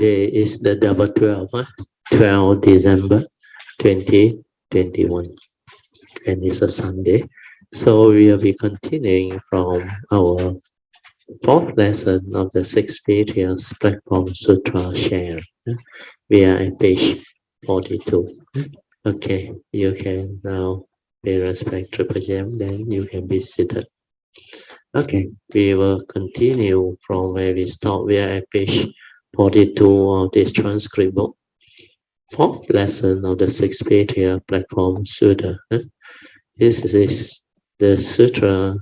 Today is the double 12, 12 December 2021, and it's a Sunday. So we will be continuing from our fourth lesson of the Six Patriarchs Platform Sutra share. We are at page 42. Okay, you can now pay respect to Pajam, then you can be seated. Okay, we will continue from where we stopped. We are at page 42 of this transcript book. Fourth lesson of the Six Patriarch Platform Sutra. This is the Sutra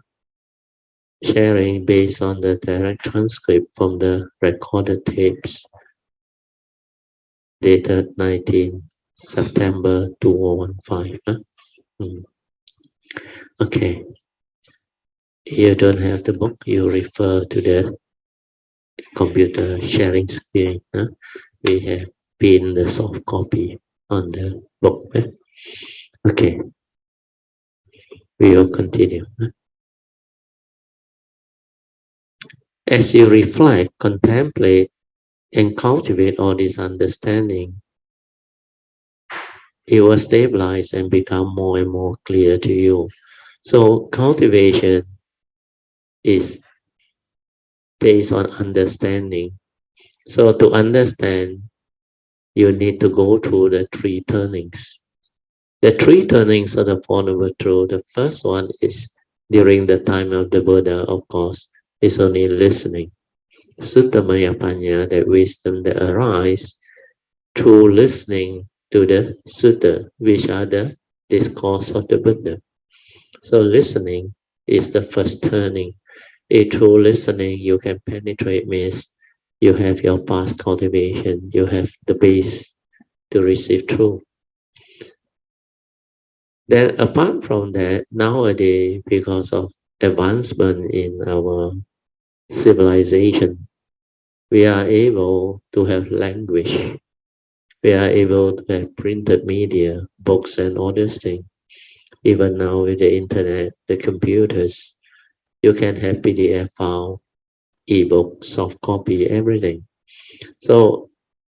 sharing based on the direct transcript from the recorded tapes dated 19 September 2015. Okay, you don't have the book, you refer to the computer sharing screen. We have pinned the soft copy on the book. Okay, we will continue. As you reflect, contemplate, and cultivate all this understanding, it will stabilize and become more and more clear to you. So cultivation is based on understanding. So to understand, you need to go through the three turnings. The three turnings of the Four Noble Truths. The first one is during the time of the Buddha, of course, is only listening. Suttamaya Panya, that wisdom that arises through listening to the sutta, which are the discourse of the Buddha. So listening is the first turning. Through listening, you can penetrate, means you have your past cultivation, you have the base to receive truth. Then apart from that, nowadays, because of advancement in our civilization, we are able to have language. We are able to have printed media, books, and all those things. Even now with the internet, the computers, you can have PDF file, ebook, soft copy, everything. So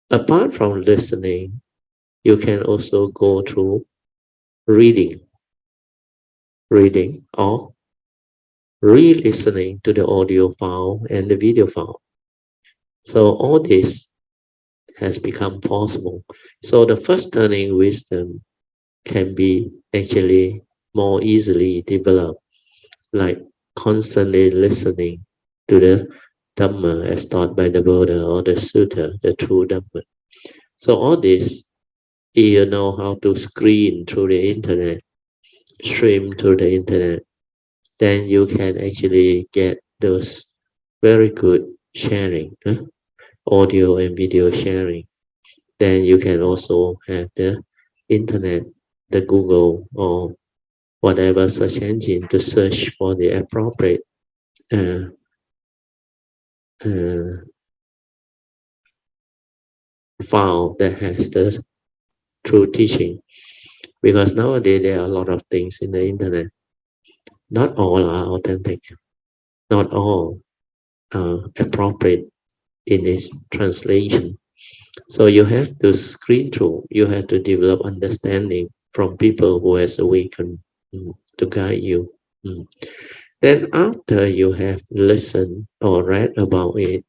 apart from listening, you can also go through reading or re-listening to the audio file and the video file. So all this has become possible. So the first turning wisdom can be actually more easily developed, like constantly listening to the Dhamma as taught by the Buddha or the Sutra, the true Dhamma. So all this, you know how to screen through the internet, stream through the internet, then you can actually get those very good sharing, audio and video sharing. Then you can also have the internet, the Google or whatever search engine to search for the appropriate file that has the true teaching. Because nowadays there are a lot of things in the internet. Not all are authentic. Not all are appropriate in its translation. So you have to screen through. You have to develop understanding from people who has awakened to guide you. Then after you have listened or read about it,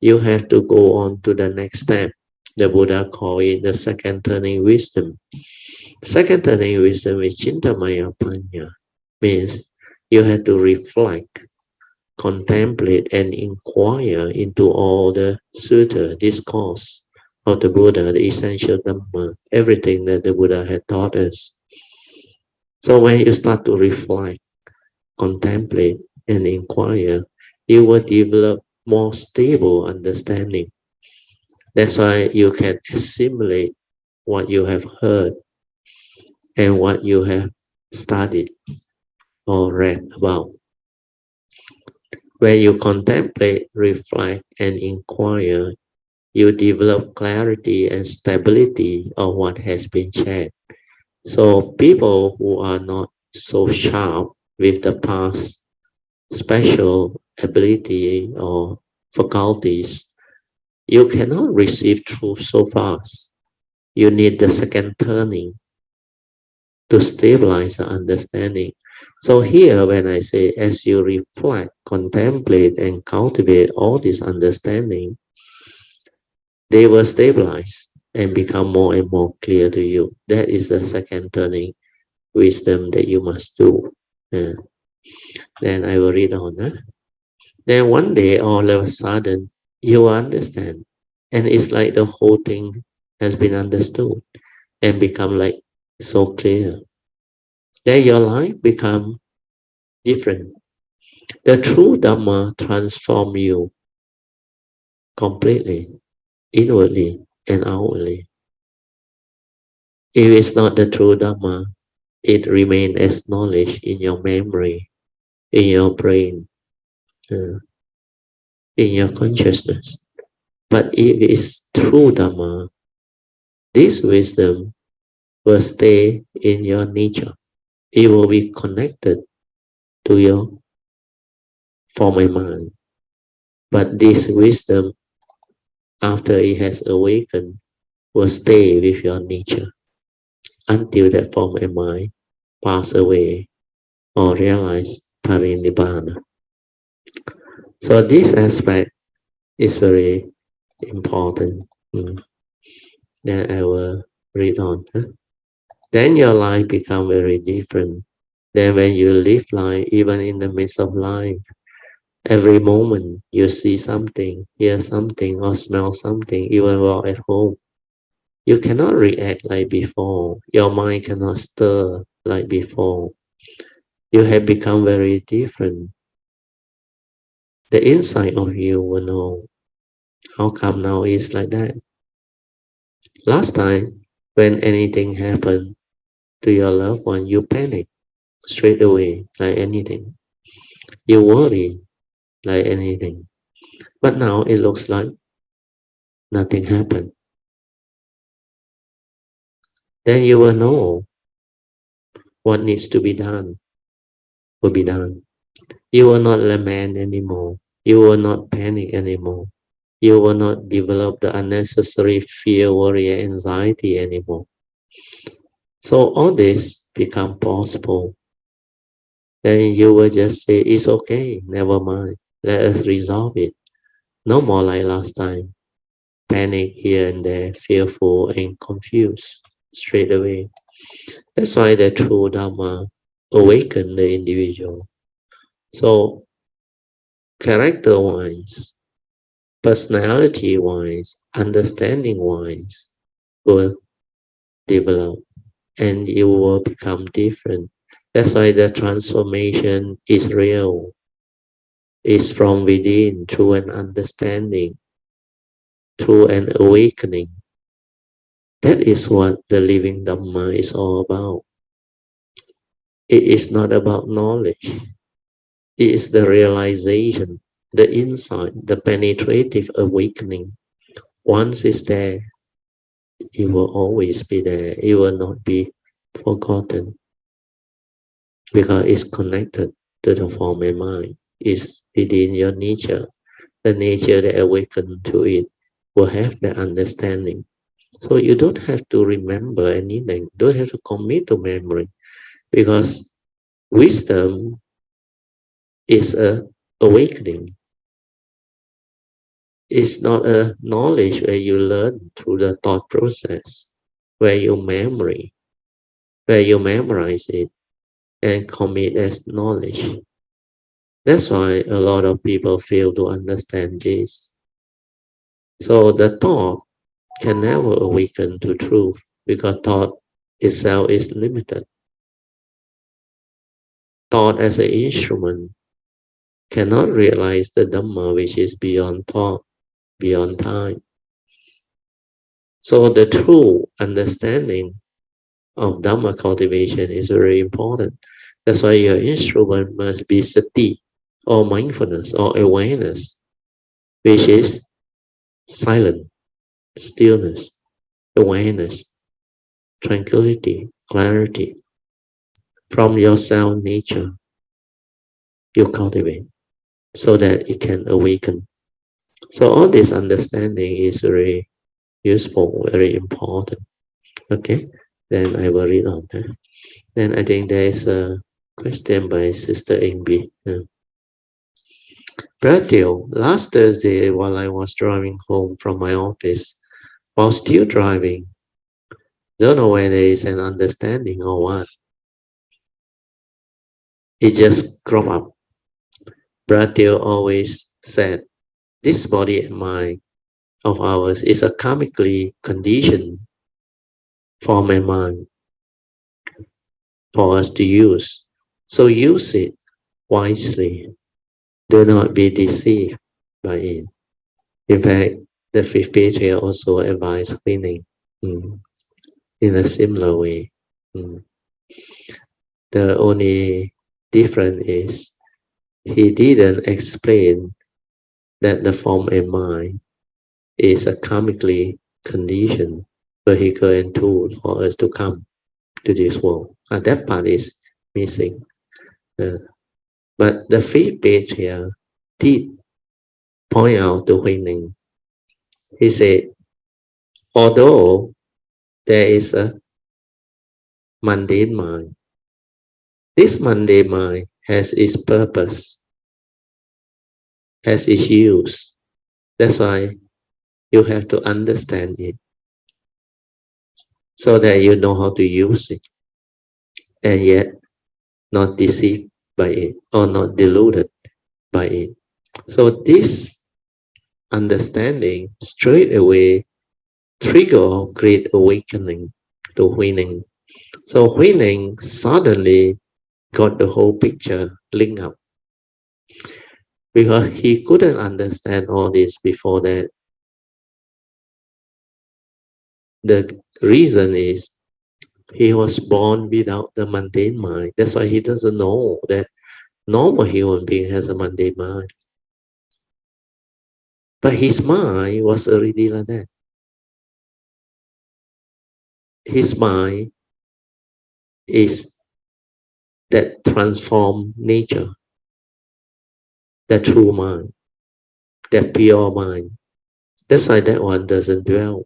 you have to go on to the next step. The Buddha called it the second turning wisdom. Second turning wisdom is Chintamaya Panya, means you have to reflect, contemplate, and inquire into all the sutta, discourse of the Buddha, the essential Dhamma, everything that the Buddha had taught us. So when you start to reflect, contemplate, and inquire, you will develop more stable understanding. That's why you can assimilate what you have heard and what you have studied or read about. When you contemplate, reflect, and inquire, you develop clarity and stability of what has been shared. So people who are not so sharp with the past special ability or faculties, You cannot receive truth so fast. You need the second turning to stabilize the understanding. So here when I say as you reflect, contemplate and cultivate all this understanding, they will stabilize and become more and more clear to you. That is the second turning wisdom that you must do. Uh, then I will read on. Then one day, all of a sudden, you will understand. And it's like the whole thing has been understood and become like so clear. Then your life become different. The true Dhamma transform you completely, inwardly and outwardly. If it's not the true Dhamma, it remains as knowledge in your memory, in your brain, uh, in your consciousness. But if it's true Dhamma, this wisdom will stay in your nature. It will be connected to your form and mind. But this wisdom, after it has awakened, will stay with your nature until that form and mind pass away or realize parinibbana. So this aspect is very important. Then I will read on. Then your life become very different. Then when you live life, even in the midst of life, every moment you see something, hear something, or smell something, even while at home, you cannot react like before. Your mind cannot stir like before. You have become very different. The inside of you will know how come now it's like that. Last time, when anything happened to your loved one, you panic straight away like anything. You worry like anything. But now it looks like nothing happened. Then you will know what needs to be done will be done. You will not lament anymore. You will not panic anymore. You will not develop the unnecessary fear, worry, and anxiety anymore. So all this become possible. Then you will just say, it's okay, never mind. Let us resolve it. No more like last time. Panic here and there, fearful and confused straight away. That's why the true Dhamma awaken the individual. So character-wise, personality-wise, understanding-wise will develop and you will become different. That's why the transformation is real. It's from within through an understanding, through an awakening. That is what the living Dhamma is all about. It is not about knowledge. It is the realization, the insight, the penetrative awakening. Once it's there, it will always be there. It will not be forgotten because it's connected to the form and mind. It's within your nature. The nature that awakens to it will have the understanding. So you don't have to remember anything. Don't have to commit to memory because wisdom is a awakening. It's not a knowledge where you learn through the thought process, where you memorize it and commit as knowledge. That's why a lot of people fail to understand this. So the thought can never awaken to truth because thought itself is limited. Thought as an instrument cannot realize the Dhamma which is beyond thought, beyond time. So the true understanding of Dhamma cultivation is very important. That's why your instrument must be sati or mindfulness or awareness, which is silent, stillness, awareness, tranquility, clarity. From your self nature, you cultivate so that it can awaken. So all this understanding is very useful, very important. Okay, then I will read on. Then I think there is a question by Sister Ingbi. Brazil, last Thursday while I was driving home from my office, while still driving, don't know whether it's an understanding or what, it just cropped up. Brazil always said, this body and mind of ours is a karmically conditioned form and mind for us to use. So use it wisely. Do not be deceived by it. In fact, the fifth patriarch also advised cleaning in a similar way. The only difference is he didn't explain that the form and mind is a karmically conditioned vehicle and tool for us to come to this world. And that part is missing. But the fifth patriarch did point out to Huining. He said, although there is a mundane mind, this mundane mind has its purpose, has its use. That's why you have to understand it so that you know how to use it and yet not deceived by it or not deluded by it. So this understanding straight away trigger great awakening to Huining. So Huining suddenly got the whole picture linked up because he couldn't understand all this before that. The reason is he was born without the mundane mind. That's why he doesn't know that normal human being has a mundane mind. But his mind was already like that. His mind is that transformed nature, that true mind, that pure mind. That's why that one doesn't dwell.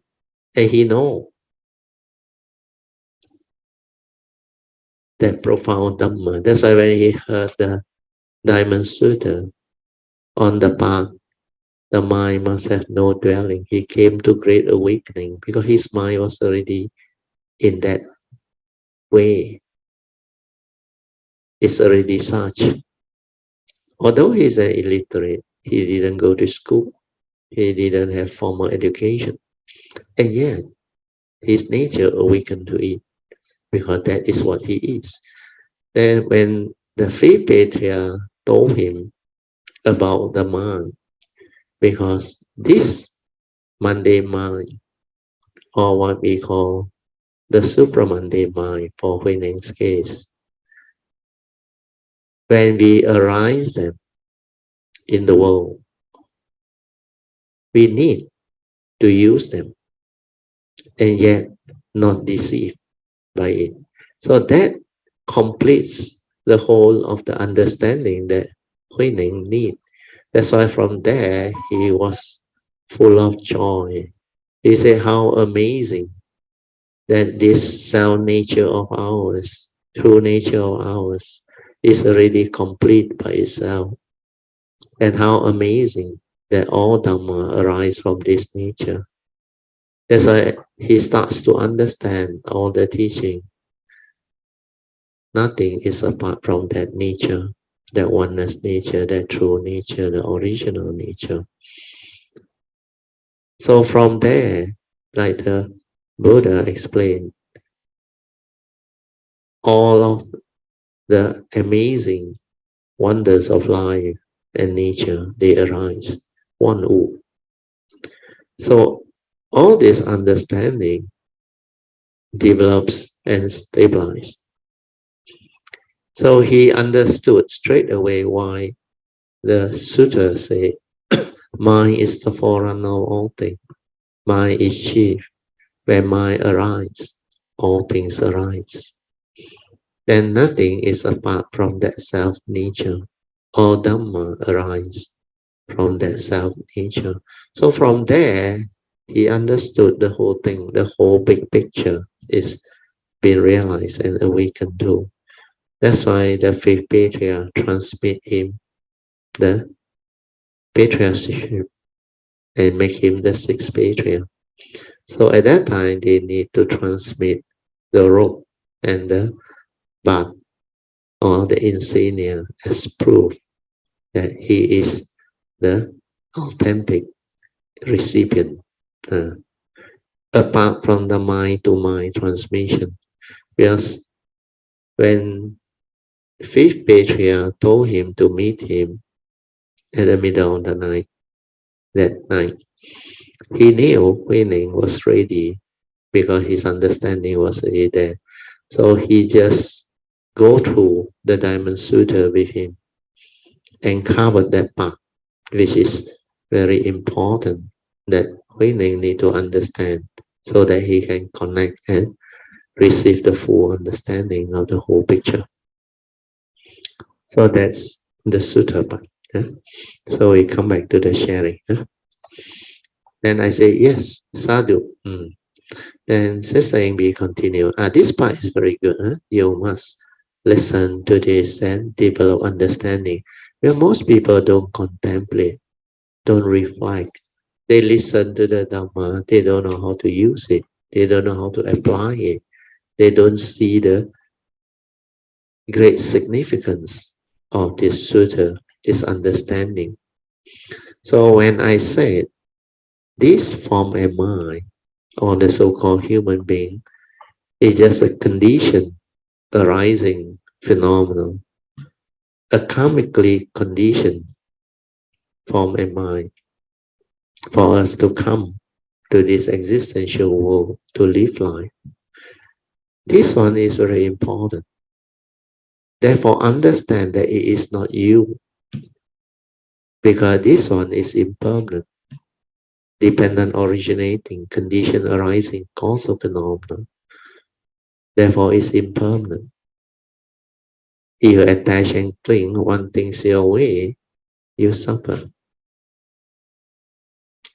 And he knows that profound Dhamma. That's why when he heard the Diamond Sutra on the path, the mind must have no dwelling. He came to great awakening because his mind was already in that way. It's already such. Although he's an illiterate, he didn't go to school, he didn't have formal education, and yet his nature awakened to it because that is what he is. Then when the fifth patriarch told him about the mind, because this mundane mind, or what we call the supramundane mind for Huineng's case, when we arise them in the world, we need to use them and yet not deceived by it. So that completes the whole of the understanding that Huineng need. That's why from there he was full of joy. He said, how amazing that this self nature of ours, true nature of ours, is already complete by itself. And how amazing that all Dhamma arise from this nature. That's why he starts to understand all the teaching. Nothing is apart from that nature, that oneness nature, that true nature, the original nature. So from there, like the Buddha explained, all of the amazing wonders of life and nature, they arise, one wu. So all this understanding develops and stabilizes. So he understood straight away why the Sutra say, mind is the forerunner of all things. Mind is chief. When mind arises, all things arise. Then nothing is apart from that self nature. All Dhamma arise from that self nature. So from there, he understood the whole thing, the whole big picture is being realized and awakened too. That's why the fifth patriarch transmit him the patriarchship and make him the sixth patriarch. So at that time, they need to transmit the robe and the bath or the insignia as proof that he is the authentic recipient. Apart from the mind to mind transmission, because when fifth patriarch told him to meet him at the middle of the night, that night, he knew Huining was ready because his understanding was already there. So he just go through the Diamond Sutra with him and covered that part, which is very important that Huining need to understand so that he can connect and receive the full understanding of the whole picture. So that's the Sutra part. Yeah? So we come back to the sharing. Yeah? Then I say, yes, sadhu. Then Sister Amy continue. This part is very good. Huh? You must listen to this and develop understanding. Well, most people don't contemplate, don't reflect. They listen to the Dhamma. They don't know how to use it. They don't know how to apply it. They don't see the great significance of this Sutra, this understanding. So when I said this form of mind, or the so-called human being, is just a condition arising phenomenon, a karmically conditioned form of mind for us to come to this existential world to live life. This one is very important. Therefore, understand that it is not you, because this one is impermanent, dependent originating, condition arising, causal phenomenon. Therefore, it's impermanent. If you attach and cling, one thing's your way, you suffer.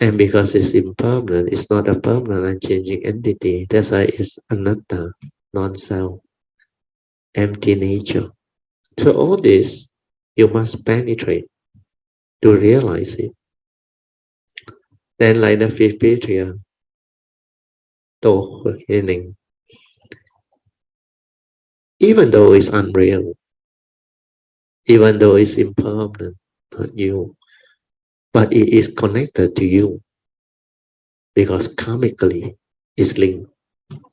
And because it's impermanent, it's not a permanent and changing entity. That's why it's anatta, non-self, empty nature. So all this, you must penetrate to realize it. Then like the fifth patriarch told Hening, even though it's unreal, even though it's impermanent, not you, but it is connected to you because karmically it's linked.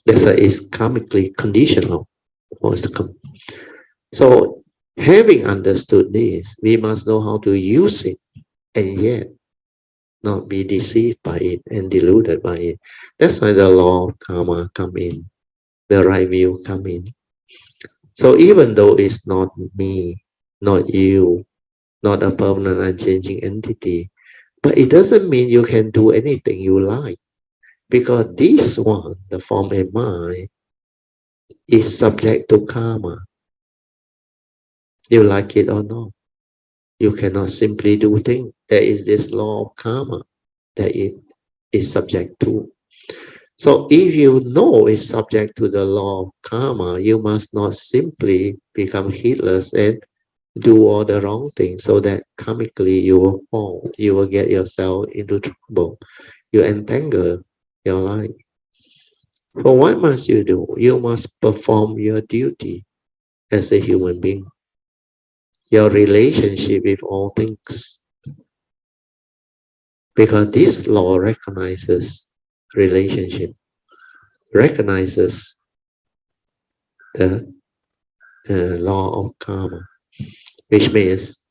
That's why it's karmically conditional. So having understood this, we must know how to use it and yet not be deceived by it and deluded by it. That's why the law of karma come in, the right view come in. So even though it's not me, not you, not a permanent unchanging entity, but it doesn't mean you can do anything you like, because this one, the form of mind, is subject to karma. You like it or not. You cannot simply do things. There is this law of karma that it is subject to. So if you know it's subject to the law of karma, you must not simply become heedless and do all the wrong things so that karmically you will fall. You will get yourself into trouble. You entangle your life. So what must you do? You must perform your duty as a human being. Your relationship with all things. Because this law recognizes relationship, recognizes the law of karma, which means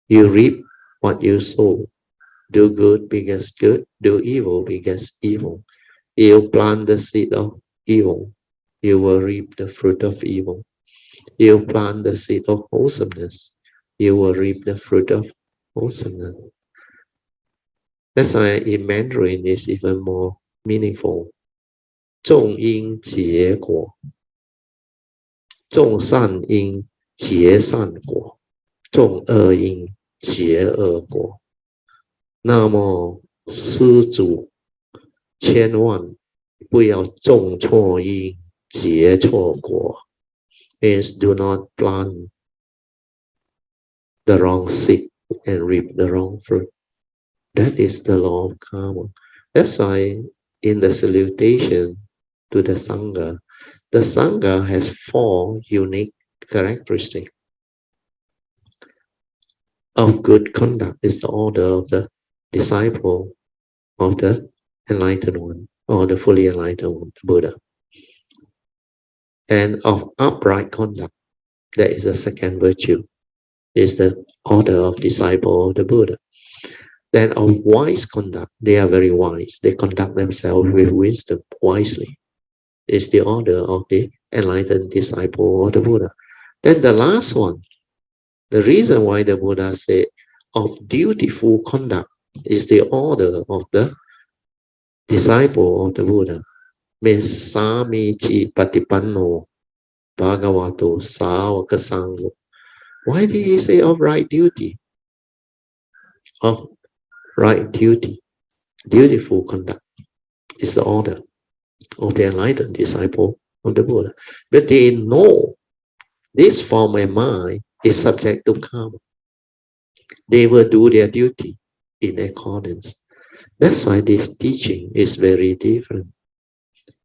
you reap what you sow. Do good begets good, do evil begets evil. You plant the seed of evil, you will reap the fruit of evil. You plant the seed of wholesomeness, you will reap the fruit of wholesomeness. That's why in Mandarin it's even more meaningful. 种因结果，种善因结善果，种恶因结恶果。那么施主千万不要种错因，结错果。Means do not plant the wrong seed and reap the wrong fruit. That is the law of karma. That's why in the salutation to the Sangha has 4 unique characteristics of good conduct. Is the order of the disciple of the enlightened one, or the fully enlightened one, the Buddha. And of upright conduct, that is the second virtue, is the order of disciple of the Buddha. Then of wise conduct, they are very wise. They conduct themselves with wisdom, wisely. Is the order of the enlightened disciple of the Buddha. Then the last one, the reason why the Buddha said of dutiful conduct is the order of the disciple of the Buddha. Means Samichi Patipanno Bhagavato Savaka Sangho. Why did he say of right duty? Of right duty, dutiful conduct is the order of the enlightened disciple of the Buddha. But they know this form of mind is subject to karma. They will do their duty in accordance. That's why this teaching is very different.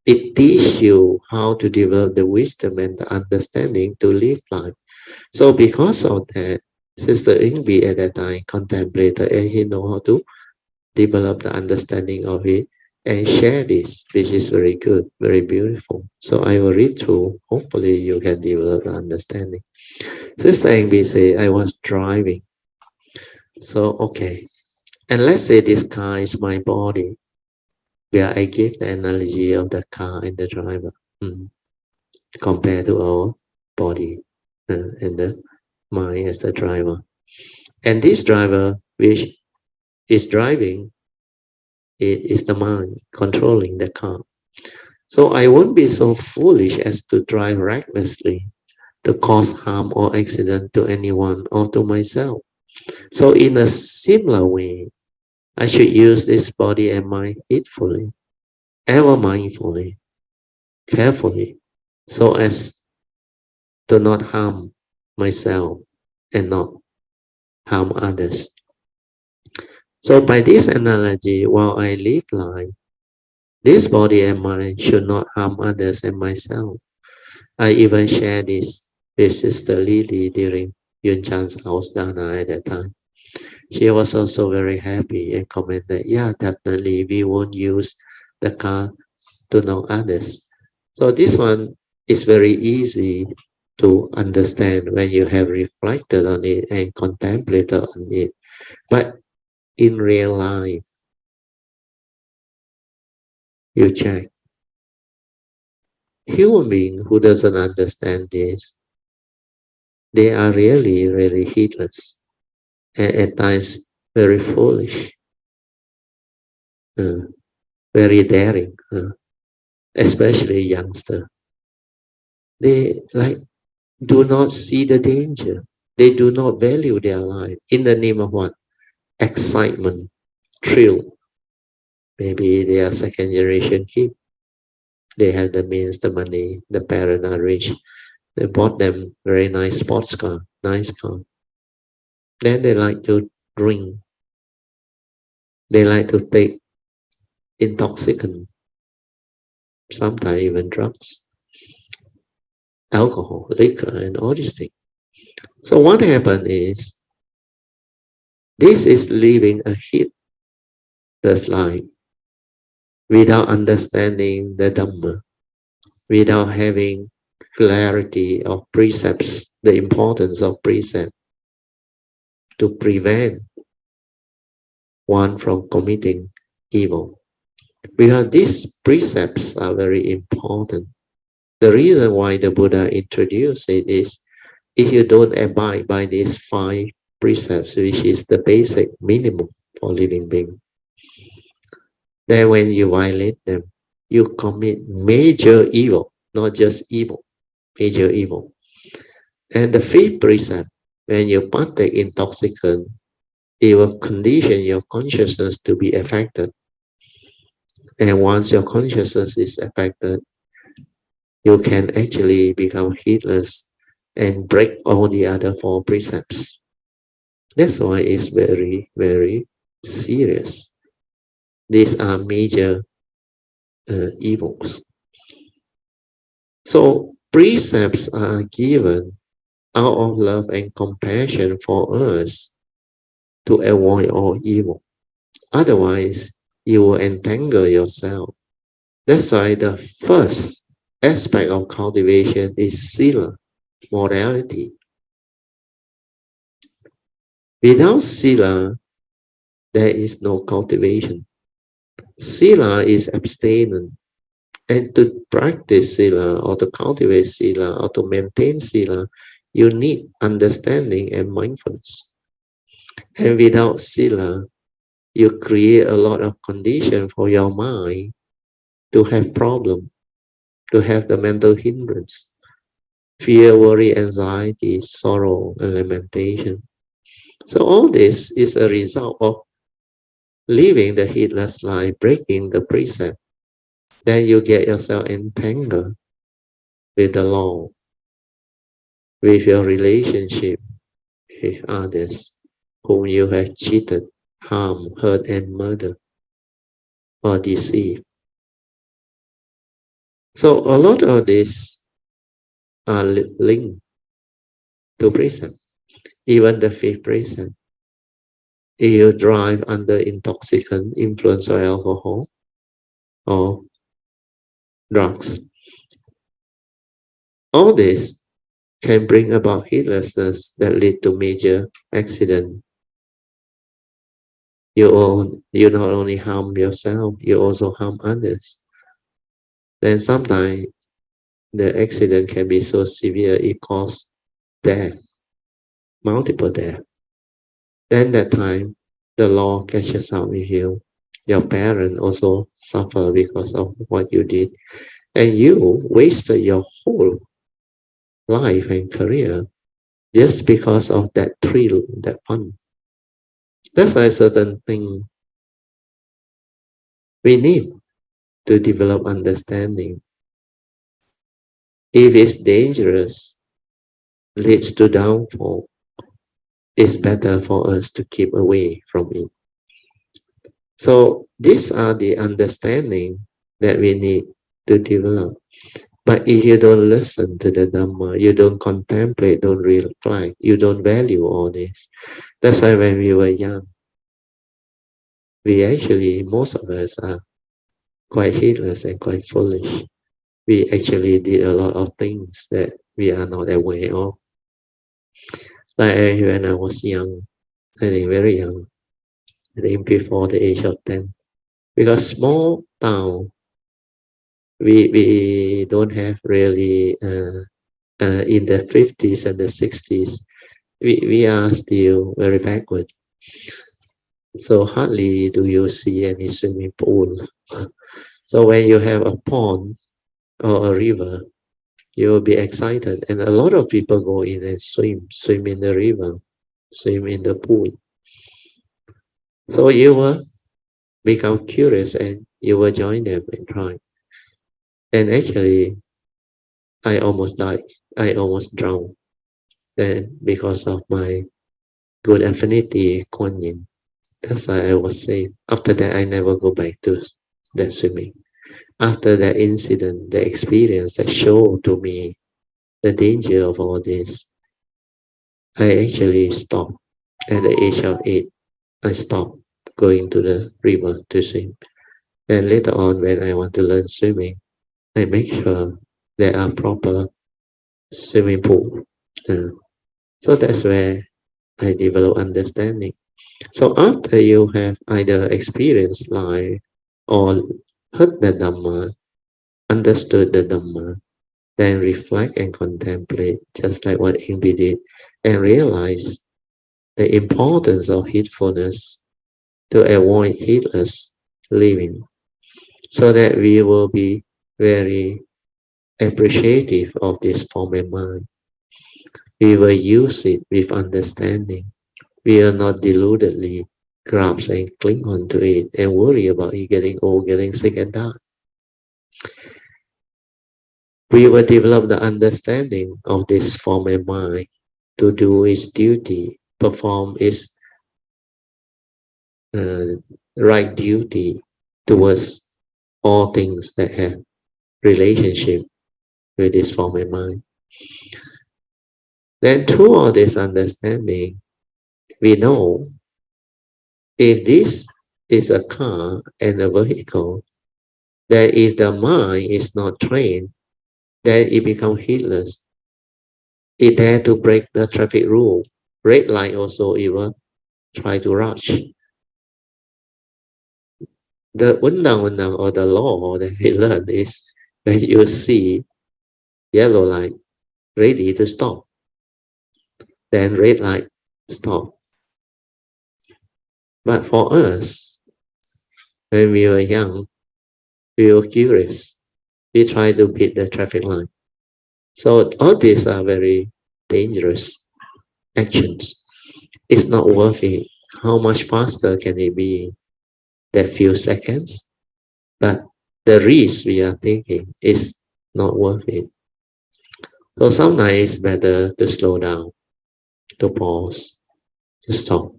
It teaches you how to develop the wisdom and the understanding to live life. So because of that, Sister Ingbi at that time contemplated and he know how to develop the understanding of it and share this, which is very good, very beautiful. So I will read through. Hopefully you can develop the understanding. Sister Ingbi say, I was driving. So, okay. And let's say this car is my body, where I give the analogy of the car and the driver compared to our body and the mind as the driver. And this driver, which is driving, it is the mind controlling the car. So I won't be so foolish as to drive recklessly to cause harm or accident to anyone or to myself. So in a similar way, I should use this body and mind heedfully, ever mindfully, carefully, so as to not harm myself and not harm others. So by this analogy, while I live life, this body and mind should not harm others and myself. I even share this with Sister Lily during Yun Chan's house dana at that time. She was also very happy and commented, yeah, definitely we won't use the car to know others. So this one is very easy to understand when you have reflected on it and contemplated on it. But in real life, you check. Human being who doesn't understand this, they are really, really heedless and at times very foolish, very daring, especially youngster. They do not see the danger. They do not value their life in the name of what? Excitement, thrill. Maybe they are second generation kid. They have the means, the money, the parents are rich. They bought them very nice sports car, nice car. Then they like to drink. They like to take intoxicant, sometimes even drugs, alcohol, liquor, and all these things. So what happened is, this is living a heedless life without understanding the Dhamma, without having clarity of precepts, the importance of precept to prevent one from committing evil. Because these precepts are very important. The reason why the Buddha introduced it is, if you don't abide by these 5 precepts, which is the basic minimum for living being, then when you violate them, you commit major evil, not just evil, major evil. And the 5th precept, when you partake intoxicant, it will condition your consciousness to be affected. And once your consciousness is affected, you can actually become heedless and break all the other four precepts. That's why it's very, very serious. These are major evils. So precepts are given out of love and compassion for us to avoid all evil. Otherwise, you will entangle yourself. That's why the first aspect of cultivation is sila, morality. Without sila, there is no cultivation. Sila is abstinence. And to practice sila or to cultivate sila or to maintain sila, you need understanding and mindfulness. And without sila, you create a lot of condition for your mind to have problem, to have the mental hindrance, fear, worry, anxiety, sorrow, and lamentation. So all this is a result of living the heedless life, breaking the precept. Then you get yourself entangled with the law, with your relationship with others whom you have cheated, harmed, hurt, and murdered, or deceived. So a lot of these are linked to precept. Even the fifth precept. If you drive under intoxicant influence of alcohol or drugs, all this can bring about heedlessness that lead to major accident. You not only harm yourself, you also harm others. Then sometimes the accident can be so severe it causes death, multiple death. Then that time the law catches up with you. Your parents also suffer because of what you did. And you wasted your whole life and career just because of that thrill, that fun. That's why certain thing we need to develop understanding. If it's dangerous, leads to downfall, it's better for us to keep away from it. So these are the understanding that we need to develop. But if you don't listen to the Dhamma, you don't contemplate, don't reflect, you don't value all this. That's why when we were young, we actually, most of us are quite heedless and quite foolish. We actually did a lot of things that we are not aware of. Like when I was young, I think very young, I think before the age of 10. Because small town, we don't have really, in the 50s and the 60s, we are still very backward. So hardly do you see any swimming pool. So when you have a pond or a river, you will be excited. And a lot of people go in and swim in the river, swim in the pool. So you will become curious and you will join them and try. And actually, I almost died. I almost drowned. And because of my good affinity, Kuan Yin, that's why I was saved. After that, I never go back to that swimming. After that incident, the experience that showed to me the danger of all this, I actually stopped at the age of 8. I stopped going to the river to swim. And later on, when I want to learn swimming, I make sure there are proper swimming pool. So that's where I develop understanding. So after you have either experienced life or heard the Dhamma, understood the Dhamma, then reflect and contemplate, just like what Ingrid did, and realize the importance of heedfulness to avoid heedless living, so that we will be very appreciative of this form of mind. We will use it with understanding. We are not deludedly grasp and cling on to it and worry about it getting old, getting sick and die. We will develop the understanding of this form of mind to do its duty, perform its right duty towards all things that have relationship with this form of mind. Then through all this understanding, we know if this is a car and a vehicle, that if the mind is not trained, then it becomes heedless. It dare to break the traffic rule. Red light also even try to rush. The undang or the law that we learn is when you see yellow light ready to stop, then red light stop. But for us, when we were young, we were curious. We try to beat the traffic light. So all these are very dangerous actions. It's not worth it. How much faster can it be? That few seconds? But the risk we are taking is not worth it. So sometimes it's better to slow down, to pause, to stop.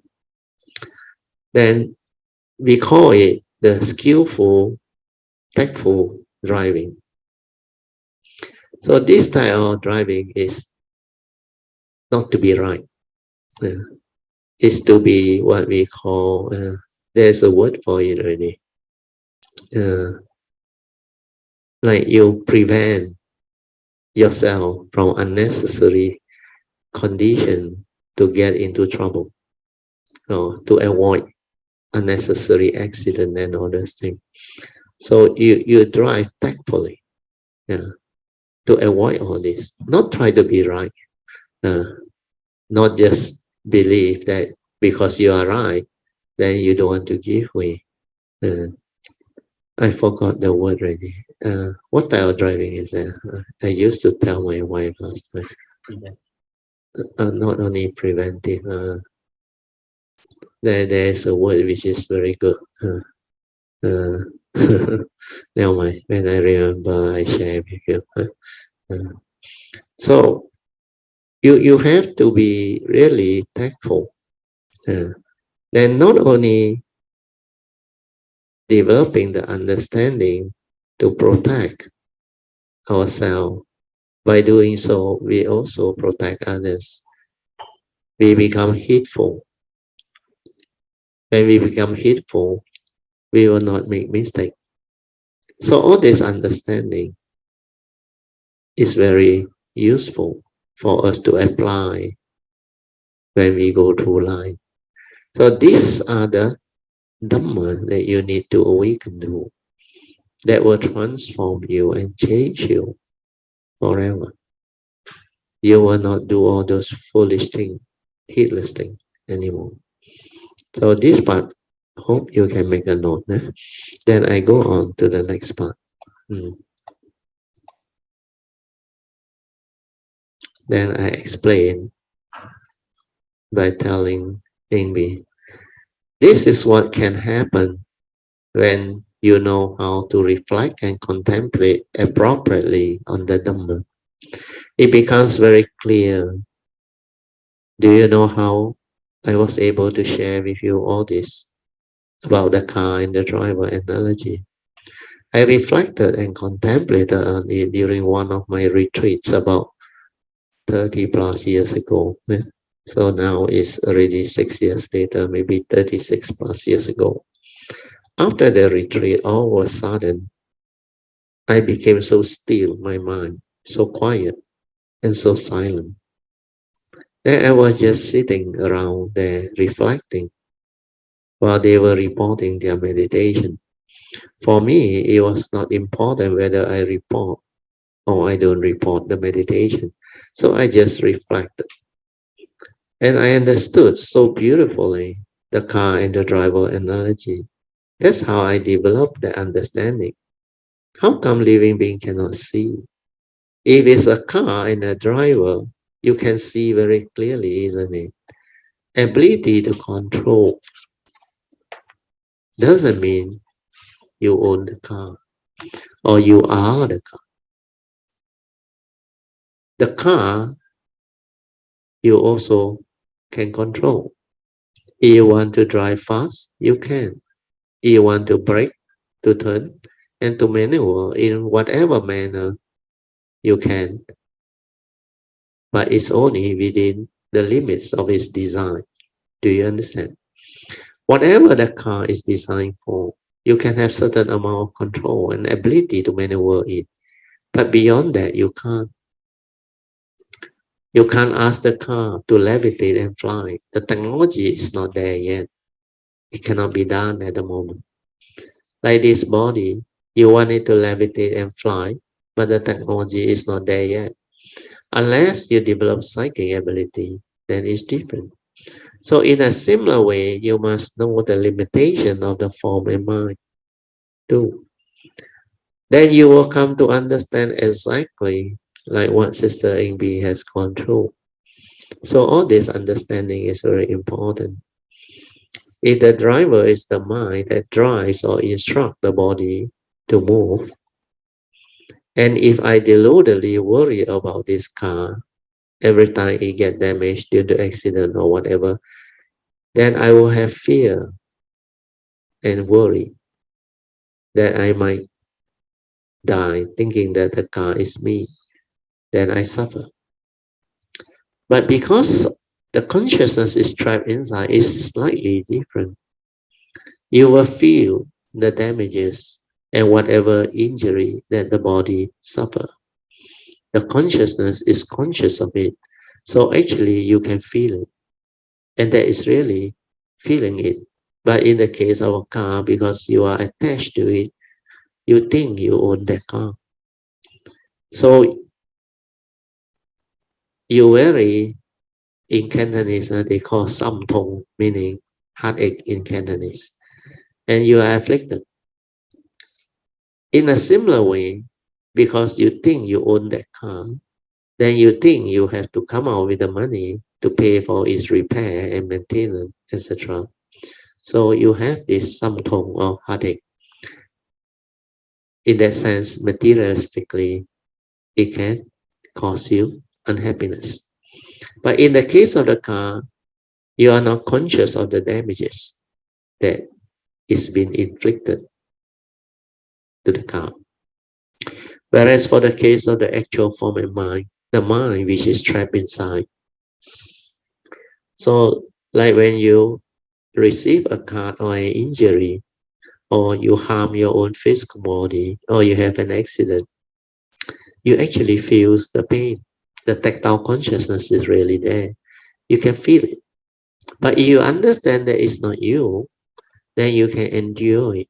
Then we call it the skillful, tactful driving. So this type of driving is not to be right. It's to be what we call, there's a word for it already. Like you prevent yourself from unnecessary condition to get into trouble, or to avoid unnecessary accident and all those things. So you drive tactfully, to avoid all this. Not try to be right, not just believe that because you are right, then you don't want to give way. I forgot the word already. What type of driving is that? I used to tell my wife last time. Not only preventive. There's a word which is very good. Never mind. When I remember, I share with you. So you have to be really tactful. Then not only developing the understanding to protect ourselves. By doing so, we also protect others. We become heedful. When we become heedful, we will not make mistakes. So all this understanding is very useful for us to apply when we go through life. So these are the Dhamma that you need to awaken to, that will transform you and change you forever. You will not do all those foolish things, heedless things anymore. So this part, hope you can make a note. Then I go on to the next part. Then I explain by telling Ingbi, this is what can happen when you know how to reflect and contemplate appropriately on the Dhamma. It becomes very clear. Do you know how I was able to share with you all this about the car and the driver analogy? I reflected and contemplated on it during one of my retreats about 30 plus years ago. So now it's already 6 years later, maybe 36 plus years ago. After the retreat, all of a sudden, I became so still, my mind, so quiet and so silent. Then I was just sitting around there reflecting while they were reporting their meditation. For me, it was not important whether I report or I don't report the meditation. So I just reflected. And I understood so beautifully the car and the driver analogy. That's how I developed the understanding. How come living being cannot see? If it's a car and a driver, you can see very clearly, isn't it? ability to control doesn't mean you own the car or you are the car. The car you also can control. If you want to drive fast, you can. If you want to brake, to turn, and to maneuver in whatever manner, you can. But it's only within the limits of its design. Do you understand? Whatever the car is designed for, you can have certain amount of control and ability to maneuver it. But beyond that, you can't. You can't ask the car to levitate and fly. The technology is not there yet. It cannot be done at the moment. Like this body, you want it to levitate and fly, but the technology is not there yet. Unless you develop psychic ability, then it's different. So in a similar way, you must know the limitation of the form and mind too. Then you will come to understand exactly like what Sister Ingbi has gone through. So all this understanding is very important. If the driver is the mind that drives or instructs the body to move, and if I deludedly worry about this car every time it gets damaged due to accident or whatever, then I will have fear and worry that I might die thinking that the car is me. Then I suffer. But because the consciousness is trapped inside, it's slightly different. You will feel the damages and whatever injury that the body suffers. The consciousness is conscious of it. So actually you can feel it. And that is really feeling it. But in the case of a car, because you are attached to it, you think you own that car. So you vary in Cantonese, they call samthong, meaning heartache in Cantonese. And you are afflicted. In a similar way, because you think you own that car, then you think you have to come out with the money to pay for its repair and maintenance, etc. So you have this samthong or heartache. In that sense, materialistically, it can cause you unhappiness. But in the case of the car, you are not conscious of the damages that is being inflicted to the car. Whereas for the case of the actual form and mind, the mind which is trapped inside. So like when you receive a cut or an injury, or you harm your own physical body, or you have an accident, you actually feel the pain. The tactile consciousness is really there. You can feel it. But if you understand that it's not you, then you can endure it.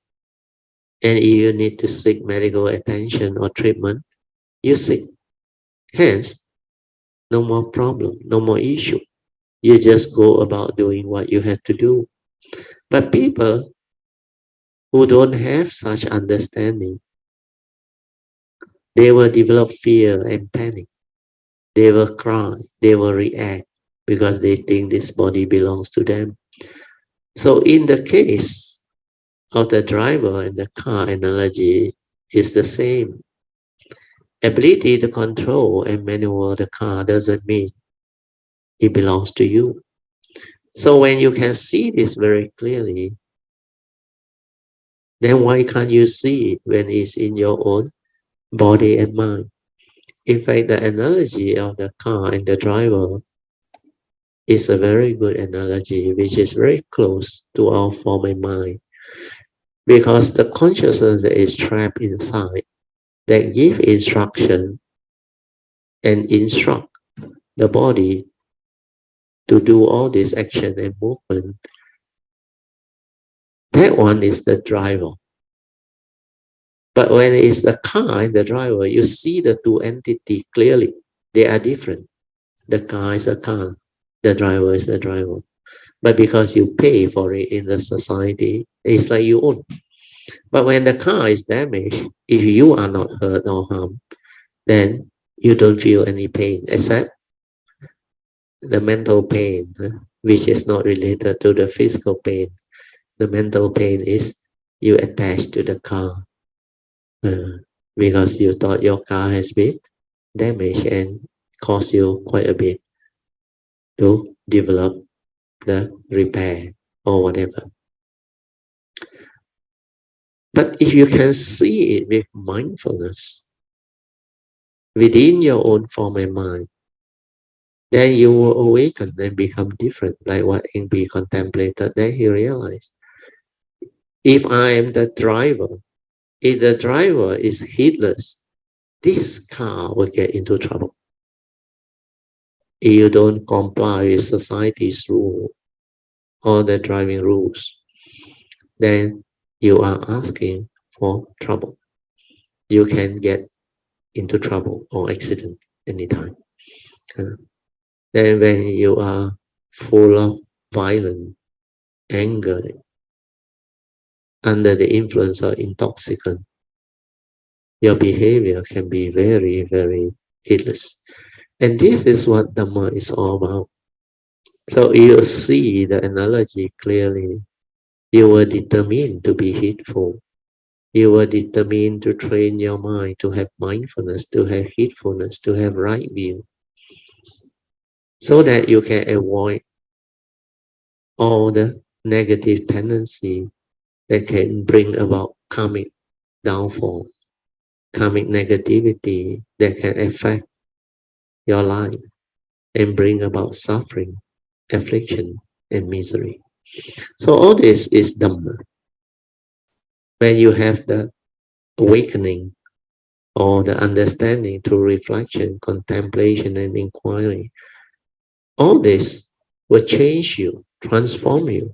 And if you need to seek medical attention or treatment, you seek. Hence, no more problem, no more issue. You just go about doing what you have to do. But people who don't have such understanding, they will develop fear and panic. They will cry, they will react because they think this body belongs to them. So in the case of the driver and the car analogy is the same. Ability to control and maneuver the car doesn't mean it belongs to you. So when you can see this very clearly, then why can't you see it when it's in your own body and mind? In fact, the analogy of the car and the driver is a very good analogy, which is very close to our form and mind. Because the consciousness that is trapped inside, that give instruction and instruct the body to do all this action and movement, that one is the driver. But when it's the car and the driver, you see the two entities clearly. They are different. The car is a car. The driver is the driver. But because you pay for it in the society, it's like you own. But when the car is damaged, if you are not hurt or harmed, then you don't feel any pain except the mental pain, which is not related to the physical pain. The mental pain is you attach to the car because you thought your car has been damaged and cost you quite a bit to develop the repair or whatever. But if you can see it with mindfulness within your own form and mind, then you will awaken and become different, like what Enby contemplated. Then he realized, if I am the driver, if the driver is heedless, this car will get into trouble. If you don't comply with society's rule or the driving rules, then you are asking for trouble. You can get into trouble or accident anytime. Then when you are full of violence, anger, under the influence of intoxicant, your behavior can be very, very heedless. And this is what Dhamma is all about. So you see the analogy clearly. You were determined to be heedful. You were determined to train your mind to have mindfulness, to have heedfulness, to have right view, so that you can avoid all the negative tendency that can bring about karmic downfall, karmic negativity that can affect your life and bring about suffering, affliction, and misery. So all this is Dhamma. When you have the awakening or the understanding through reflection, contemplation, and inquiry, all this will change you, transform you,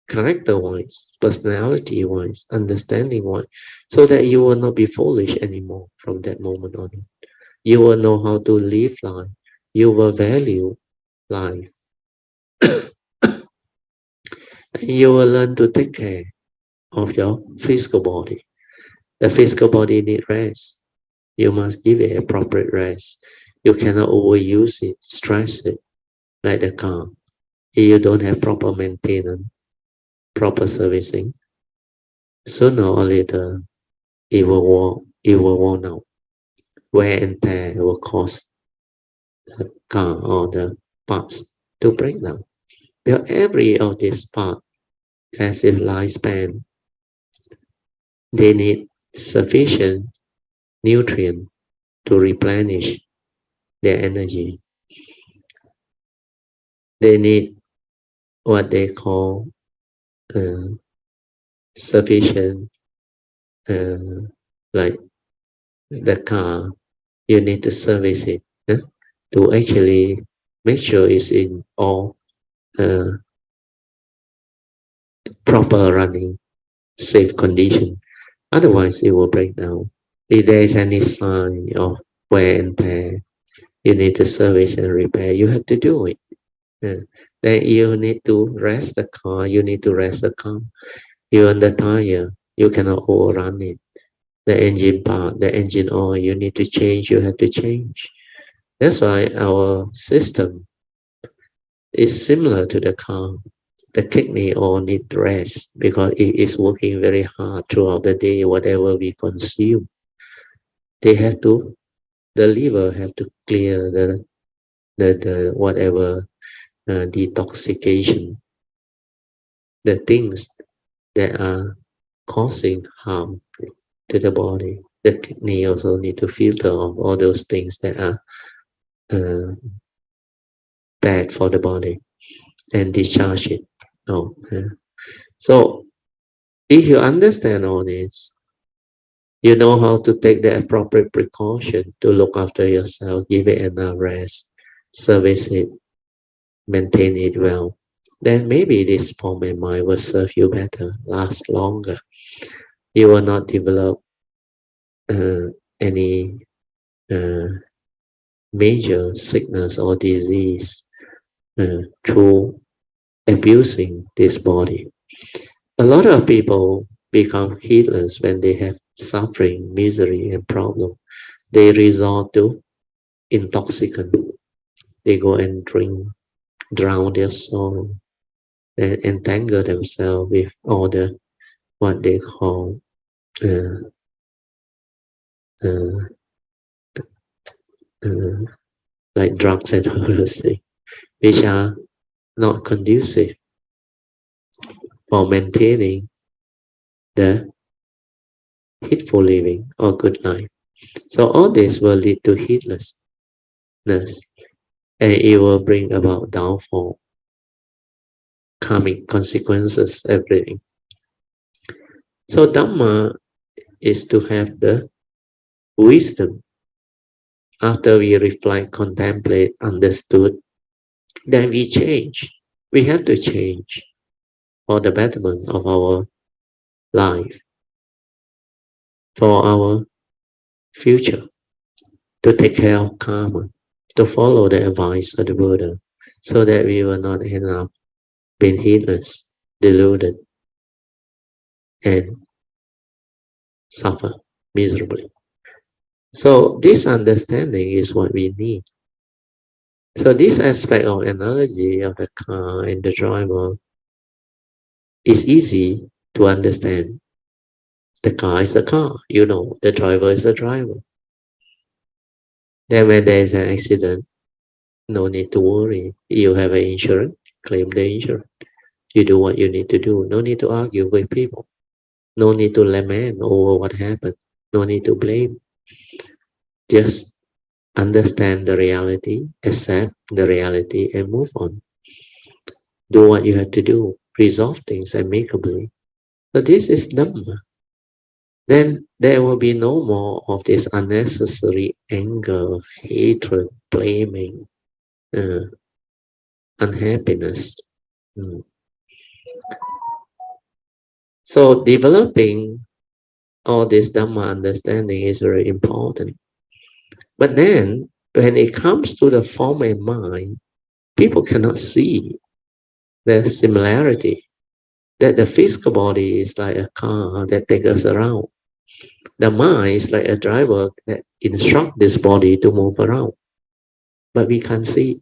character-wise, personality-wise, understanding-wise, so that you will not be foolish anymore from that moment on. You will know how to live life. You will value life. And you will learn to take care of your physical body. The physical body needs rest. You must give it appropriate rest. You cannot overuse it, stress it, like the car. If you don't have proper maintenance, proper servicing, sooner or later, it will worn out. Wear and tear will cause the car or the parts to break down. Because every of this part has a lifespan. They need sufficient nutrient to replenish their energy. They need what they call sufficient, like the car, you need to service it to actually make sure it's in all proper running, safe condition. Otherwise, it will break down. If there is any sign of wear and tear, you need to service and repair. You have to do it. Then you need to rest the car. You need to rest the car. Even the tire, you cannot overrun it. The engine part, the engine oil, you need to change. You have to change. That's why our system is similar to the car. The kidney all need rest because it is working very hard throughout the day, whatever we consume. They have to, the liver have to clear the whatever detoxification, the things that are causing harm to the body. The kidney also need to filter off all those things that are bad for the body and discharge it. So if you understand all this, you know how to take the appropriate precaution to look after yourself, give it enough rest, service it, maintain it well. Then maybe this form and mind will serve you better, last longer. You will not develop any major sickness or disease through abusing this body. A lot of people become heedless when they have suffering, misery, and problem. They resort to intoxicant. They go and drink, drown their sorrow. that entangle themselves with all the what they call uh, uh, uh, like drugs and others, which are not conducive for maintaining the heedful living or good life. So all this will lead to heedlessness, and it will bring about downfall, karmic consequences, everything. So Dhamma is to have the wisdom after we reflect, contemplate, understood, then we change. We have to change for the betterment of our life, for our future, to take care of karma, to follow the advice of the Buddha, so that we will not end up being heedless, deluded, and suffer miserably. So this understanding is what we need. So this aspect of analogy of the car and the driver is easy to understand. The car is the car, the driver is the driver. Then when there is an accident, no need to worry. You have an insurance, claim the insurance. You do what you need to do. No need to argue with people. No need to lament over what happened. No need to blame. Just understand the reality, accept the reality, and move on. Do what you have to do. Resolve things amicably. So this is Dhamma. Then there will be no more of this unnecessary anger, hatred, blaming, unhappiness. So developing all this Dhamma understanding is very important. But then when it comes to the form and mind, people cannot see the similarity, that the physical body is like a car that takes us around. The mind is like a driver that instructs this body to move around. But we can't see.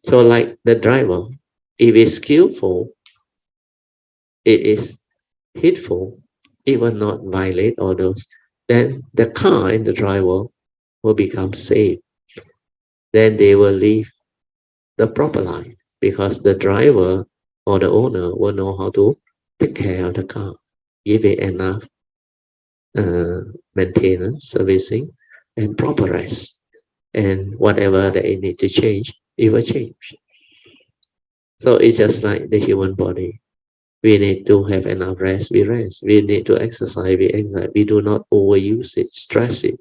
So like the driver, if it's skillful, it is heedful, it will not violate all those. Then the car and the driver will become safe. Then they will live the proper life because the driver or the owner will know how to take care of the car, give it enough maintenance, servicing, and proper rest. And whatever that it need to change, it will change. So it's just like the human body. We need to have enough rest, we rest. We need to exercise, we exercise. We do not overuse it, stress it,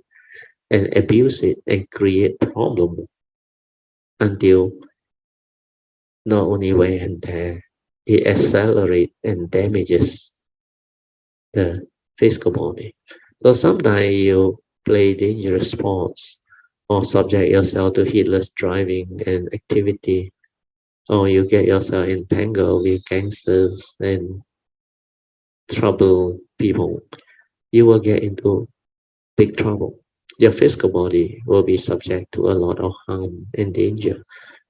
and abuse it, and create problem until not only wear and tear, it accelerates and damages the physical body. So sometimes you play dangerous sports or subject yourself to heedless driving and activity, or you get yourself entangled with gangsters and trouble people, you will get into big trouble. Your physical body will be subject to a lot of harm and danger,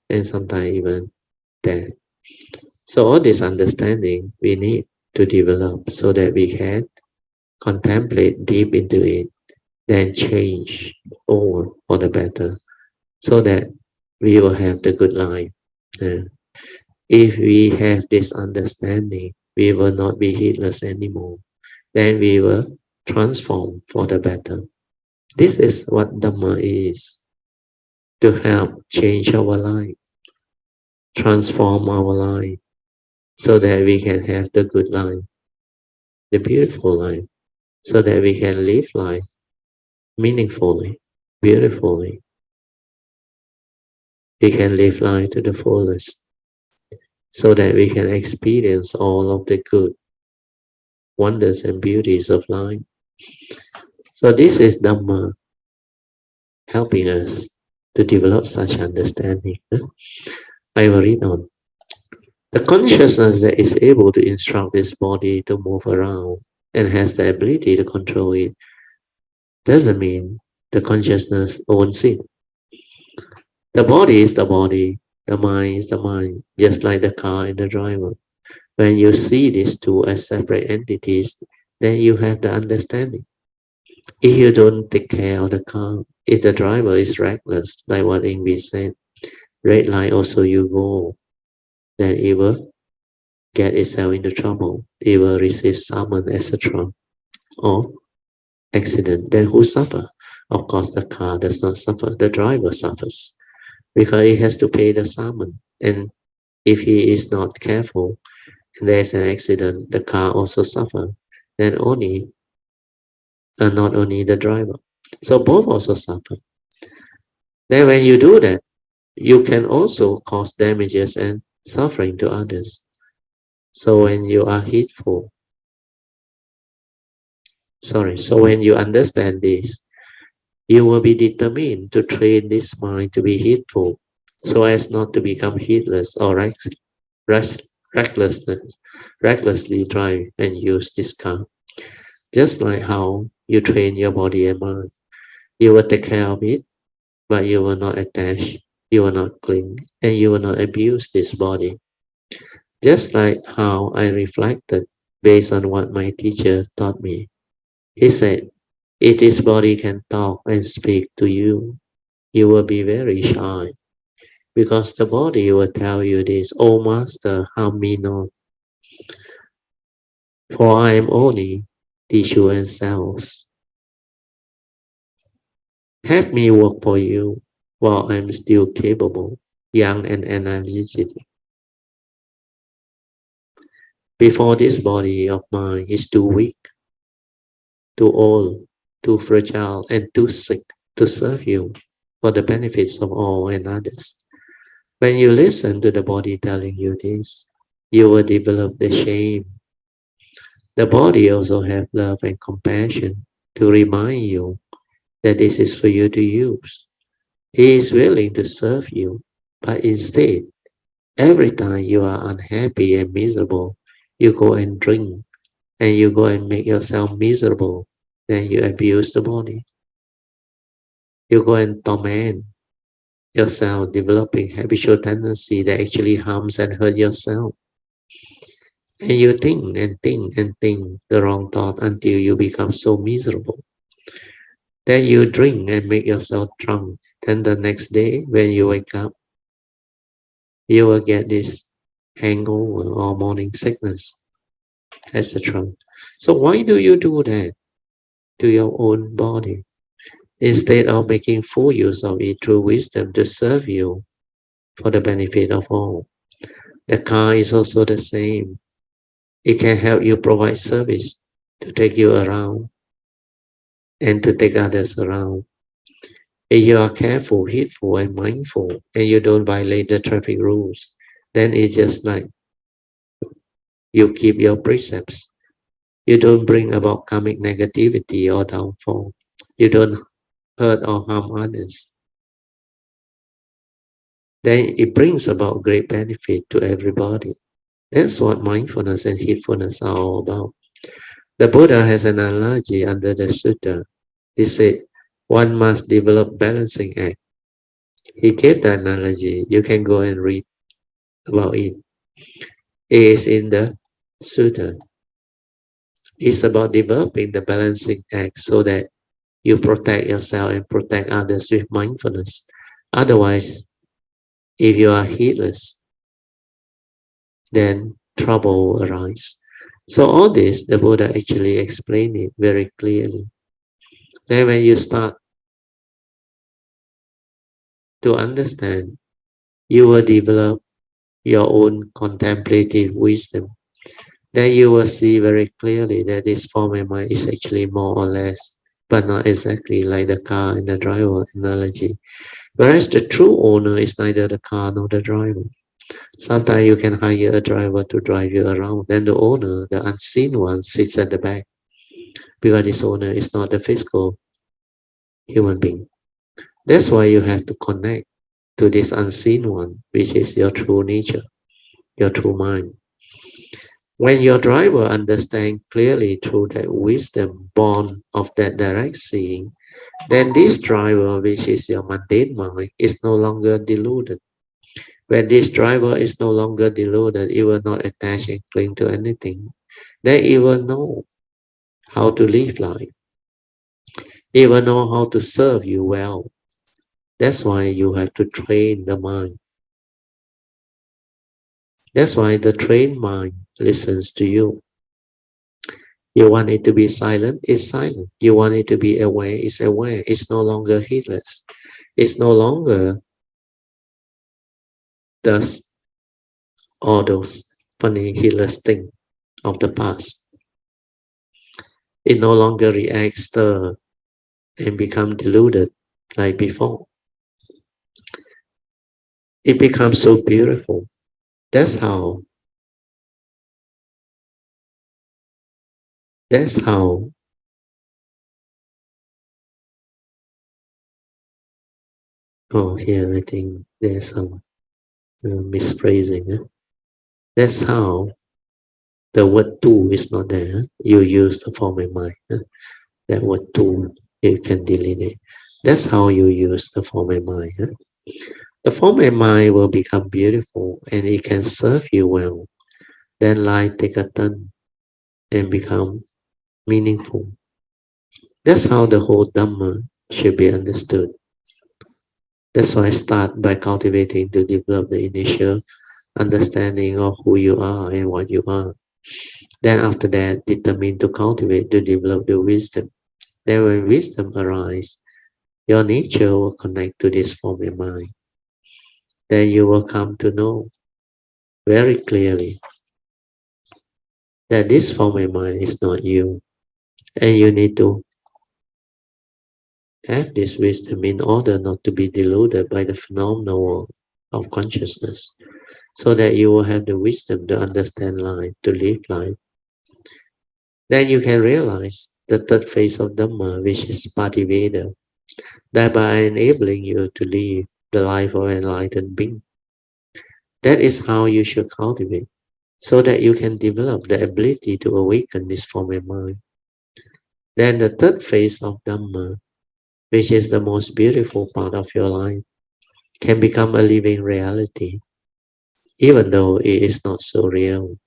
and sometimes even death. So all this understanding we need to develop so that we can contemplate deep into it, then change over for the better, so that we will have the good life. If we have this understanding, we will not be heedless anymore. Then we will transform for the better. This is what Dhamma is, to help change our life, transform our life, so that we can have the good life, the beautiful life, so that we can live life meaningfully, beautifully. We can live life to the fullest, so that we can experience all of the good wonders and beauties of life. So this is Dhamma helping us to develop such understanding. I will read on. The consciousness that is able to instruct this body to move around and has the ability to control it doesn't mean the consciousness owns it. The body is the body, the mind is the mind, just like the car and the driver. When you see these two as separate entities, then you have the understanding. If you don't take care of the car, if the driver is reckless, like what Ingrid said, red light also you go, then it will get itself into trouble. It will receive summon, etc. Or accident. Then who suffer? Of course, the car does not suffer. The driver suffers because he has to pay the summon. And if he is not careful and there is an accident, the car also suffer. Then not only the driver. So both also suffer. Then when you do that, you can also cause damages and suffering to others. So when you are so when you understand this, you will be determined to train this mind to be heedful, so as not to become heedless or recklessly drive and use this car. Just like how you train your body and mind, you will take care of it, but you will not attach, you will not cling, and you will not abuse this body. Just like how I reflected based on what my teacher taught me. He said, if this body can talk and speak to you, you will be very shy, because the body will tell you this, "Oh Master, harm me not, for I am only tissue and cells. Have me work for you while I am still capable, young and energetic. Before this body of mine is too weak, too old, too fragile, and too sick to serve you for the benefits of all and others." When you listen to the body telling you this, you will develop the shame. The body also has love and compassion to remind you that this is for you to use. He is willing to serve you, but instead, every time you are unhappy and miserable, you go and drink and you go and make yourself miserable. Then you abuse the body. You go and torment yourself, developing habitual tendency that actually harms and hurt yourself. And you think and think and think the wrong thought until you become so miserable. Then you drink and make yourself drunk. Then the next day when you wake up, you will get this hangover or morning sickness, etc. So why do you do that to your own body? Instead of making full use of it through wisdom to serve you for the benefit of all. The car is also the same. It can help you provide service to take you around and to take others around. If you are careful, heedful, and mindful, and you don't violate the traffic rules, then it's just like you keep your precepts. You don't bring about karmic negativity or downfall. You don't hurt or harm others. Then it brings about great benefit to everybody. That's what mindfulness and heedfulness are all about. The Buddha has an analogy under the Sutra. He said, one must develop balancing act. He gave the analogy. You can go and read about it. It is in the Sutra. It's about developing the balancing act so that you protect yourself and protect others with mindfulness. Otherwise, if you are heedless, then trouble will arise. So all this, the Buddha actually explained it very clearly. Then when you start to understand, you will develop your own contemplative wisdom. Then you will see very clearly that this form of mind is actually more or less, but not exactly like the car and the driver analogy. Whereas the true owner is neither the car nor the driver. Sometimes you can hire a driver to drive you around, then the owner, the unseen one, sits at the back, because this owner is not the physical human being. That's why you have to connect to this unseen one, which is your true nature, your true mind. When your driver understands clearly through that wisdom born of that direct seeing, then this driver, which is your mundane mind, is no longer deluded. When this driver is no longer deluded, it will not attach and cling to anything. Then it will know how to live life. It will know how to serve you well. That's why you have to train the mind. That's why the trained mind listens to you. You want it to be silent, it's silent. You want it to be aware, it's aware. It's no longer heedless. It's no longer does all those funny heedless things of the past. It no longer reacts, stir, and become deluded like before. It becomes so beautiful. That's how, that's how, oh, here I think there's some misphrasing. That's how the word tu is not there. You use the form in mind. That word tu, you can delete it. That's how you use the form in mind. The form in mind will become beautiful and it can serve you well. Then life take a turn and become meaningful. That's how the whole Dhamma should be understood. That's why I start by cultivating to develop the initial understanding of who you are and what you are. Then after that, determine to cultivate to develop the wisdom. Then when wisdom arises, your nature will connect to this form in mind. Then you will come to know very clearly that this form in mind is not you. And you need to have this wisdom in order not to be deluded by the phenomenal world of consciousness, so that you will have the wisdom to understand life, to live life. Then you can realize the third phase of Dhamma, which is Pativeda, thereby enabling you to live the life of enlightened being. That is how you should cultivate, so that you can develop the ability to awaken this form of mind. Then the third phase of Dhamma, which is the most beautiful part of your life, can become a living reality, even though it is not so real,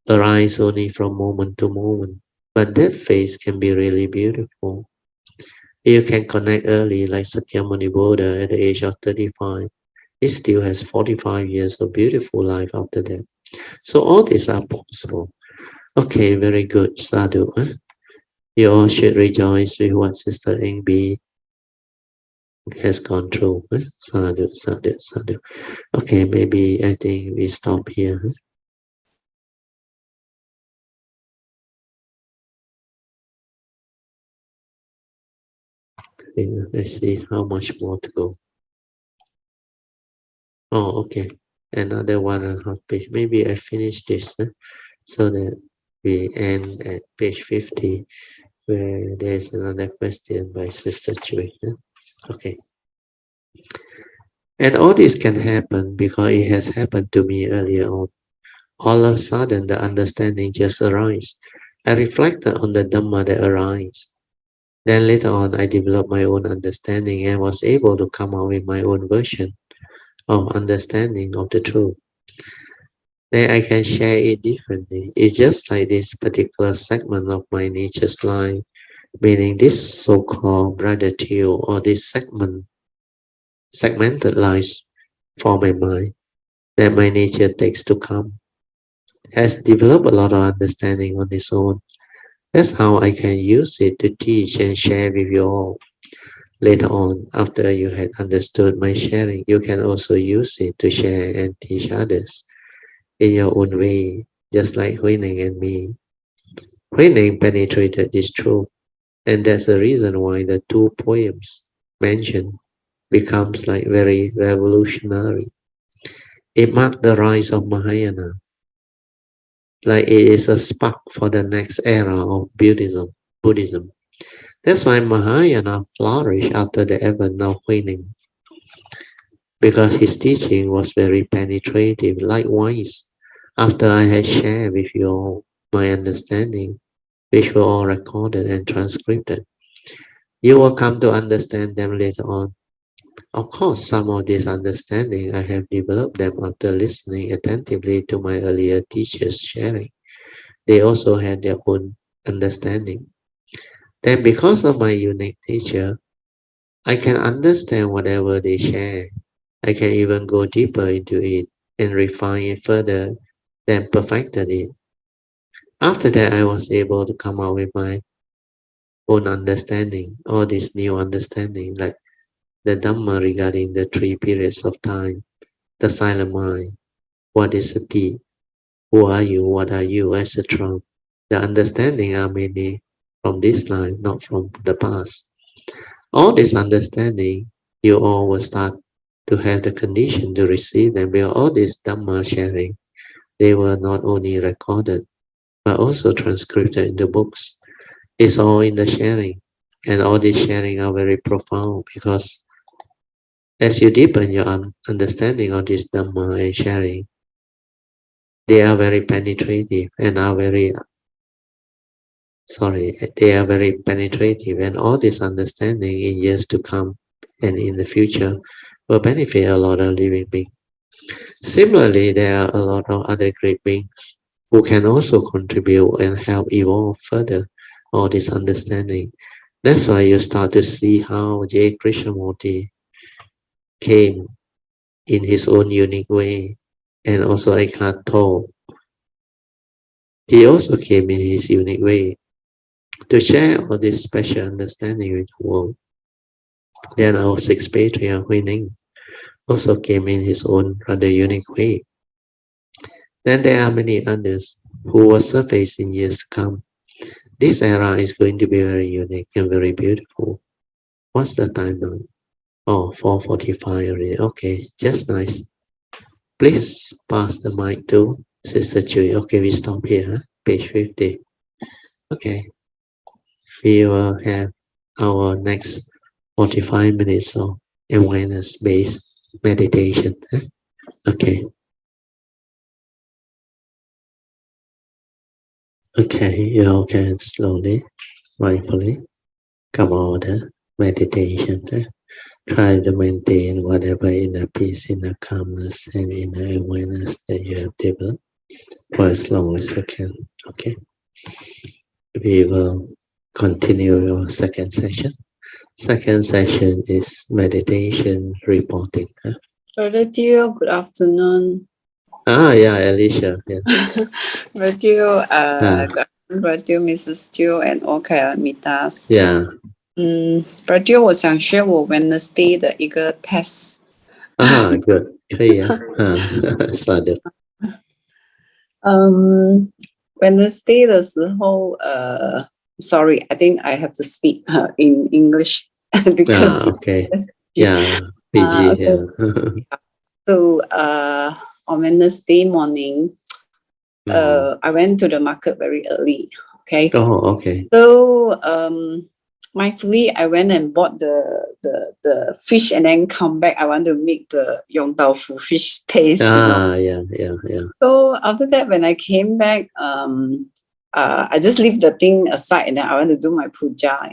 arise only from moment to moment. But that phase can be really beautiful. You can connect early, like Sakyamuni Buddha at the age of 35. He still has 45 years of beautiful life after that. So all these are possible. Okay, very good, Sadhu. You all should rejoice with what Sister Ng B has gone through. Sadhu, sadhu, sadhu. Okay, maybe I think we stop here. Let's see how much more to go. Oh, okay. Another 1.5 page. Maybe I finish this so that we end at page 50, where there's another question by Sister Chui. Okay. And all this can happen because it has happened to me earlier on. All of a sudden, the understanding just arises. I reflected on the Dhamma that arises. Then later on, I developed my own understanding and was able to come out with my own version of understanding of the truth. Then I can share it differently. It's just like this particular segment of my nature's life, meaning this so-called gratitude or this segmented life for my mind that my nature takes to come, has developed a lot of understanding on its own. That's how I can use it to teach and share with you all. Later on, after you had understood my sharing, you can also use it to share and teach others in your own way, just like Huining and me. Huining penetrated this truth, and that's the reason why the two poems mentioned becomes like very revolutionary. It marked the rise of Mahayana, like it is a spark for the next era of Buddhism. That's why Mahayana flourished after the advent of Huining, because his teaching was very penetrative. Likewise, after I had shared with you all my understanding, which were all recorded and transcribed, you will come to understand them later on. Of course, some of this understanding I have developed them after listening attentively to my earlier teachers sharing. They also had their own understanding. Then because of my unique nature, I can understand whatever they share. I can even go deeper into it and refine it further, then perfected it. After that, I was able to come up with my own understanding, all this new understanding, like the Dhamma regarding the three periods of time, the silent mind, what is sati, who are you, what are you, etc. The understanding are mainly from this line, not from the past. All this understanding, you all will start to have the condition to receive them. Because all this Dhamma sharing, they were not only recorded, but also transcribed into books. It's all in the sharing. And all this sharing are very profound because as you deepen your understanding of this Dhamma and sharing, they are very penetrative and they are very penetrative, and all this understanding in years to come and in the future will benefit a lot of living beings. Similarly, there are a lot of other great beings who can also contribute and help evolve further all this understanding. That's why you start to see how J. Krishnamurti came in his own unique way, and also Eckhart Tolle. He also came in his unique way to share all this special understanding with the world. Then our sixth patriarch, Hui Ning, also came in his own rather unique way. Then there are many others who will surface in years to come. This era is going to be very unique and very beautiful. What's the time now? Oh, 4:45 already. Okay, just nice. Please pass the mic to Sister Chui. Okay, we stop here, huh? Page 50. Okay, we will have our next 45 minutes of awareness-based meditation. Huh? Okay. Okay, you all can slowly, mindfully come out the meditation. Huh? Try to maintain whatever inner peace, inner calmness, and inner awareness that you have developed for as long as you can. Okay. We will continue our second session. Second session is meditation reporting. Huh? Brother Teo, good afternoon. Yeah, Alicia. Yeah. Brother Teo, good afternoon, Brother Teo, Mrs. Teo, and all Kalamitas. Yeah. Brother Teo, 我想学我 Wednesday 的一个 test。Good. 可以啊。稍等。Wednesday 的时候，sorry, I think I have to speak in English because Okay. Yeah. PG. okay. Yeah. So on Wednesday morning, I went to the market very early. Okay. Oh, okay. So mindfully, I went and bought the fish and then come back. I want to make the Yong Tau Fu fish paste. Yeah. So after that, when I came back, I just leave the thing aside and then I want to do my puja.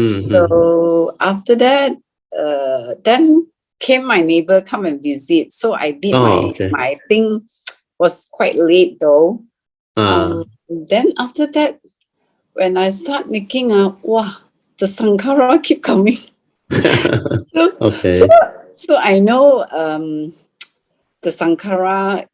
So after that, then came my neighbor come and visit. So I did my thing. Was quite late though. Then after that, when I start making the sankhara keep coming. Okay. So I know the sankhara.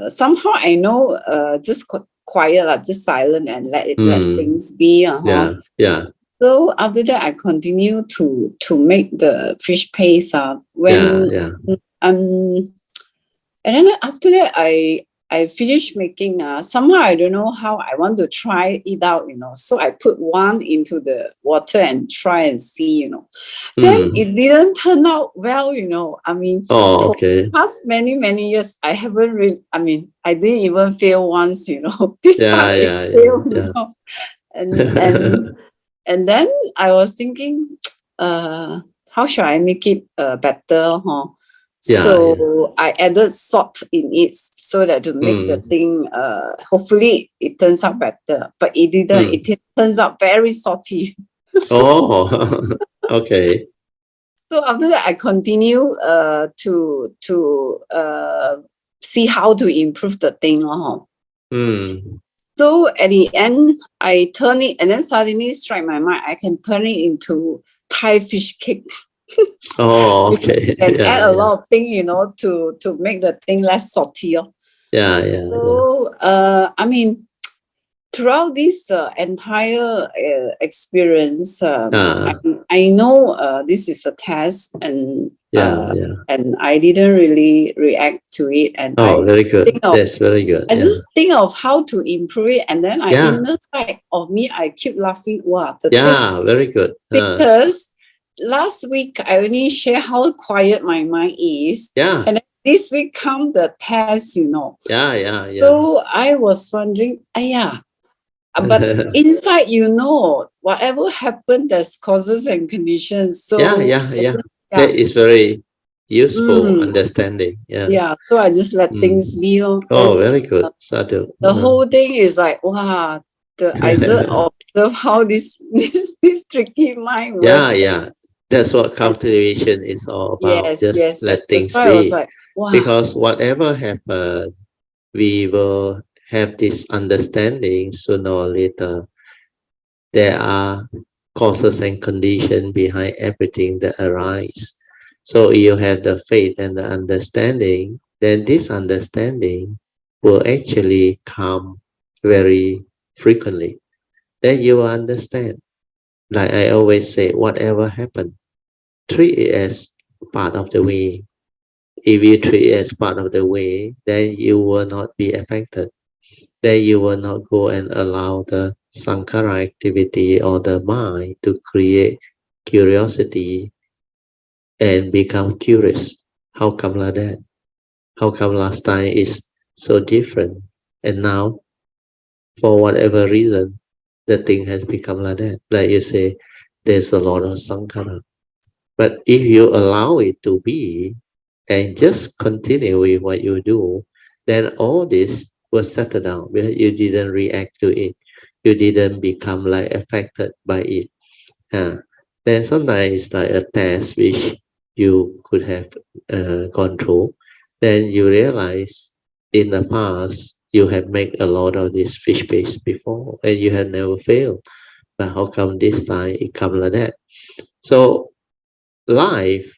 Somehow I know just quiet, just silent and let things be. Yeah. So after that, I continue to make the fish paste. And then after that, I finished making. Somehow I don't know how I want to try it out. So I put one into the water and try and see. Then it didn't turn out well. I mean, for the past many years, I haven't really. I mean, I didn't even fail once. This time it failed. And then I was thinking, how should I make it better? So I added salt in it so that to make the thing, hopefully it turns out better. But it didn't. It turns out very salty. Oh, okay. So after that, I continue to see how to improve the thing. So at the end, I turn it, and then suddenly strike my mind, I can turn it into Thai fish cake. Oh, okay. And Yeah, add a yeah. lot of things, to make the thing less salty. Yeah, yeah, yeah. So, I mean, throughout this entire experience, I know this is a test, and Yeah, yeah. and I didn't really react to it, and Oh, very good. That's very good. I Yeah. just think of how to improve it, and then Yeah. inner side of me, I keep laughing. Wow, the Yeah, taste, very good. because last week I only share how quiet my mind is, Yeah, and then this week come the test. yeah, yeah, yeah. So I was wondering, but inside, whatever happened, there's causes and conditions. So Yeah. That is very useful understanding. Yeah. Yeah, so I just let things be. Oh, Then very good. Sadhu. the whole thing is like, wow, I just observe how this tricky mind works. Yeah. That's what cultivation is all about. Yes, Just yes. let That's things why I was be. like, wow. Because whatever happens, we will have this understanding sooner or later. There are causes and conditions behind everything that arise. So you have the faith and the understanding, then this understanding will actually come very frequently. Then you will understand. Like I always say, whatever happened, treat it as part of the way. If you treat it as part of the way, then you will not be affected. Then you will not go and allow the sankhara activity or the mind to create curiosity and become curious. How come like that? How come last time is so different? And now, for whatever reason, the thing has become like that. Like you say, there's a lot of sankhara. But if you allow it to be and just continue with what you do, then all this will settle down because you didn't react to it. You didn't become like affected by it. Then sometimes it's like a test which you could have gone through. Then you realize in the past you have made a lot of this fish paste before and you have never failed. But how come this time it comes like that? So life,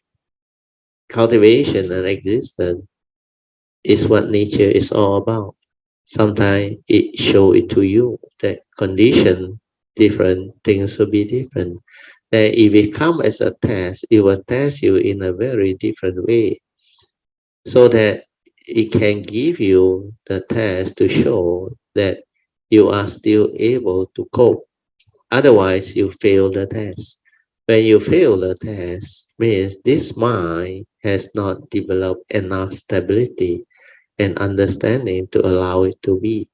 cultivation and existence is what nature is all about. Sometimes it show it to you that condition different, things will be different. Then if it come as a test, it will test you in a very different way so that it can give you the test to show that you are still able to cope. Otherwise, you fail the test. When you fail the test, means this mind has not developed enough stability and understanding to allow it to be.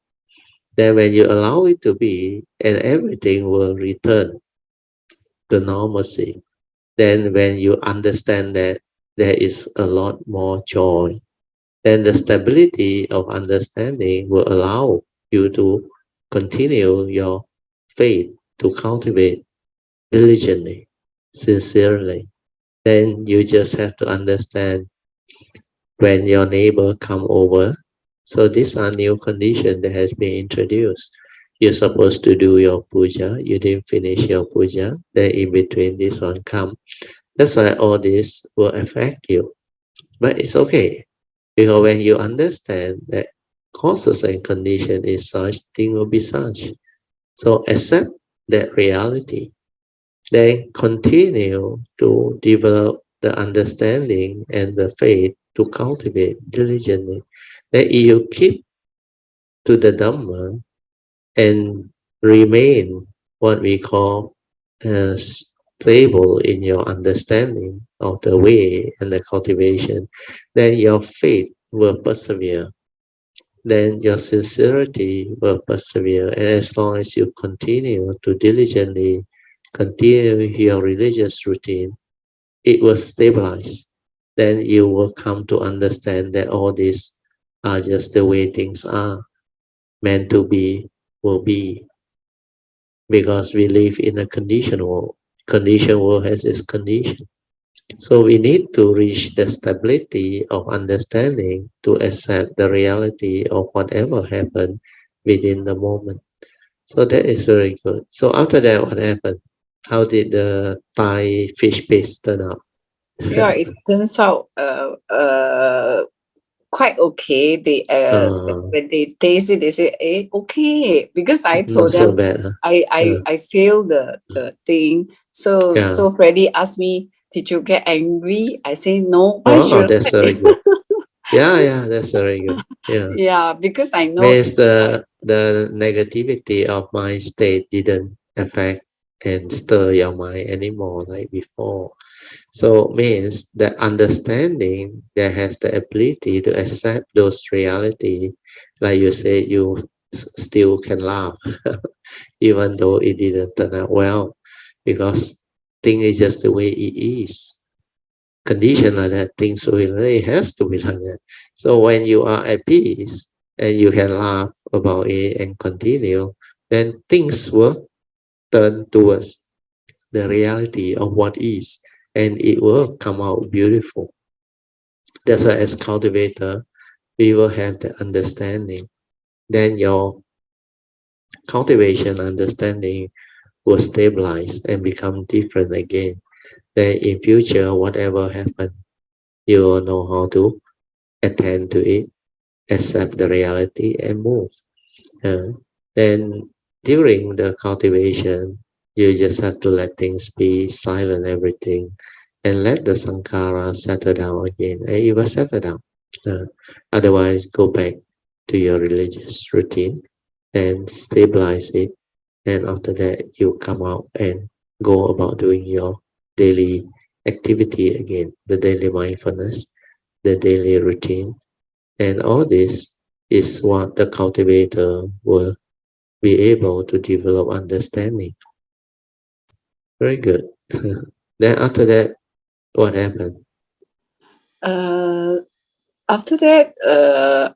Then when you allow it to be, and everything will return to normalcy. Then when you understand that there is a lot more joy, then the stability of understanding will allow you to continue your faith to cultivate diligently, sincerely. Then you just have to understand when your neighbor come over. So these are new conditions that has been introduced. You're supposed to do your puja, you didn't finish your puja, then in between this one come. That's why all this will affect you. But it's okay. Because when you understand that causes and condition is such, thing will be such. So accept that reality. Then continue to develop the understanding and the faith to cultivate diligently. Then you keep to the Dhamma and remain what we call stable in your understanding of the way and the cultivation, then your faith will persevere. Then your sincerity will persevere. And as long as you continue to diligently continue your religious routine, it will stabilize. Then you will come to understand that all these are just the way things are meant to be, will be, because we live in a conditioned world. Conditioned world has its condition. So we need to reach the stability of understanding to accept the reality of whatever happened within the moment. So that is very good. So after that, what happened? How did the Thai fish paste turn out? Yeah, it turns out quite okay. They uh, when they taste it, they say, "Eh, okay." Because I Not told so them bad. Huh? I failed the thing. Yeah. So Freddie asked me, "Did you get angry?" I say, "No. Why Oh, should that's very I?" good. Yeah, that's very good. Yeah. Yeah, because I know. Means the negativity of my state didn't affect and stir your mind anymore like before. So means the understanding that has the ability to accept those reality, like you say, you still can laugh even though it didn't turn out well, because thing is just the way it is. Condition like that, things really has to be like that. So when you are at peace and you can laugh about it and continue, then things will turn towards the reality of what is, and it will come out beautiful. That's why as cultivator, we will have the understanding. Then your cultivation understanding will stabilize and become different again. Then in future, whatever happen, you will know how to attend to it, accept the reality, and move. Uh, then during the cultivation, you just have to let things be silent, everything, and let the sankhara settle down again, and it will settle down. Uh, Otherwise, go back to your religious routine and stabilize it. And after that, you come out and go about doing your daily activity again, the daily mindfulness, the daily routine. And all this is what the cultivator will be able to develop understanding. Very good. Then after that, what happened? Uh, After that,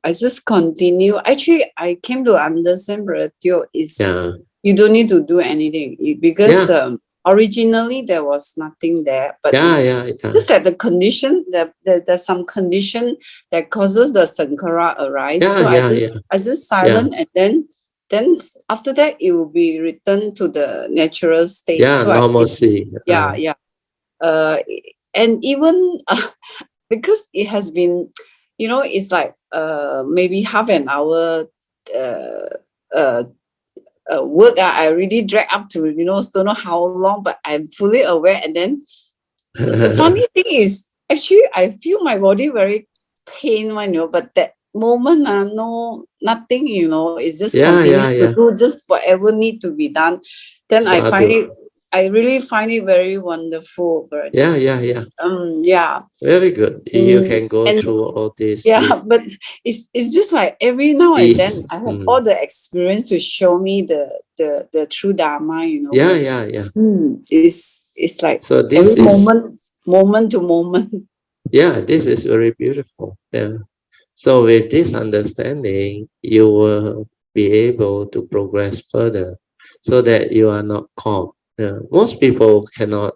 I just continue. Actually, I came to understand, Brother Teo, is Yeah, you don't need to do anything because yeah, originally there was nothing there, but yeah. just that the condition, there's some condition that causes the sankara arise. Yeah, So yeah, yeah, I just yeah, silent, and then after that it will be returned to the natural state. yeah, So I normalcy. yeah, yeah. Uh, and even because it has been, it's like maybe half an hour uh, uh, work. I already drag up to don't know how long, but I'm fully aware. And then the funny thing is, actually, I feel my body very pain, but that moment, no, nothing, it's just Yeah, continue yeah, to yeah. do just whatever need to be done. Then Sadhu. I really find it very wonderful, Virgil. Yeah. Yeah. Very good. You can go And through all this yeah, with but it's just like every now and then ease. I have all the experience to show me the true Dharma, Yeah, but yeah. it's like So every this is, moment to moment. yeah, this is very beautiful. Yeah. So with this understanding, you will be able to progress further so that you are not caught. Most people cannot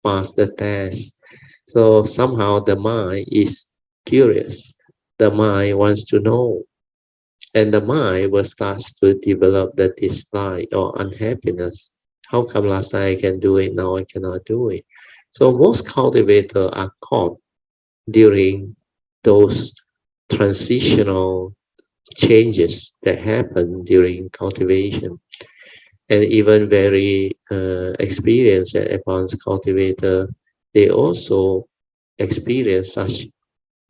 pass the test. So somehow the mind is curious. The mind wants to know. And the mind will start to develop the dislike or unhappiness. How come last time I can do it, now I cannot do it? So most cultivators are caught during those transitional changes that happen during cultivation. And even very experienced and advanced cultivator, they also experience such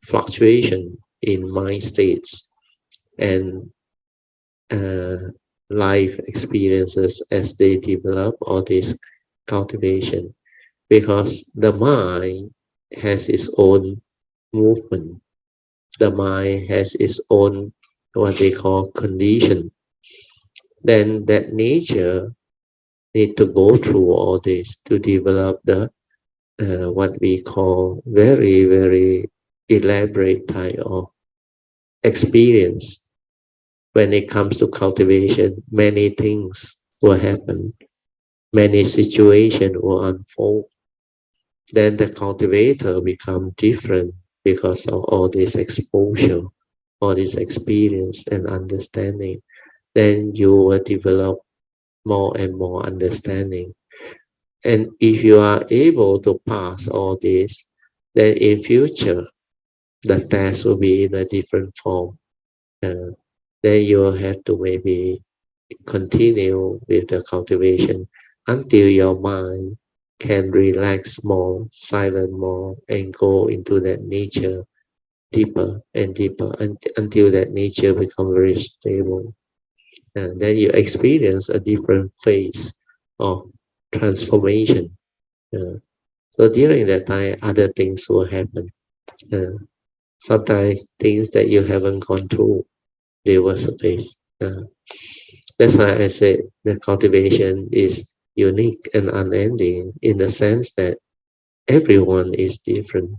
fluctuation in mind states and uh, life experiences as they develop all this cultivation, because the mind has its own movement. The mind has its own what they call condition. Then that nature need to go through all this to develop the what we call very elaborate type of experience. When it comes to cultivation, many things will happen, many situations will unfold. then the cultivator become different because of all this exposure, all this experience and understanding. Then you will develop more and more understanding. And if you are able to pass all this, then in future, the test will be in a different form. Then you will have to maybe continue with the cultivation until your mind can relax more, silent more, and go into that nature deeper and deeper until that nature becomes very stable. And then you experience a different phase of transformation. So during that time, other things will happen. Sometimes things that you haven't gone through, they will surface. That's why I said the cultivation is unique and unending in the sense that everyone is different.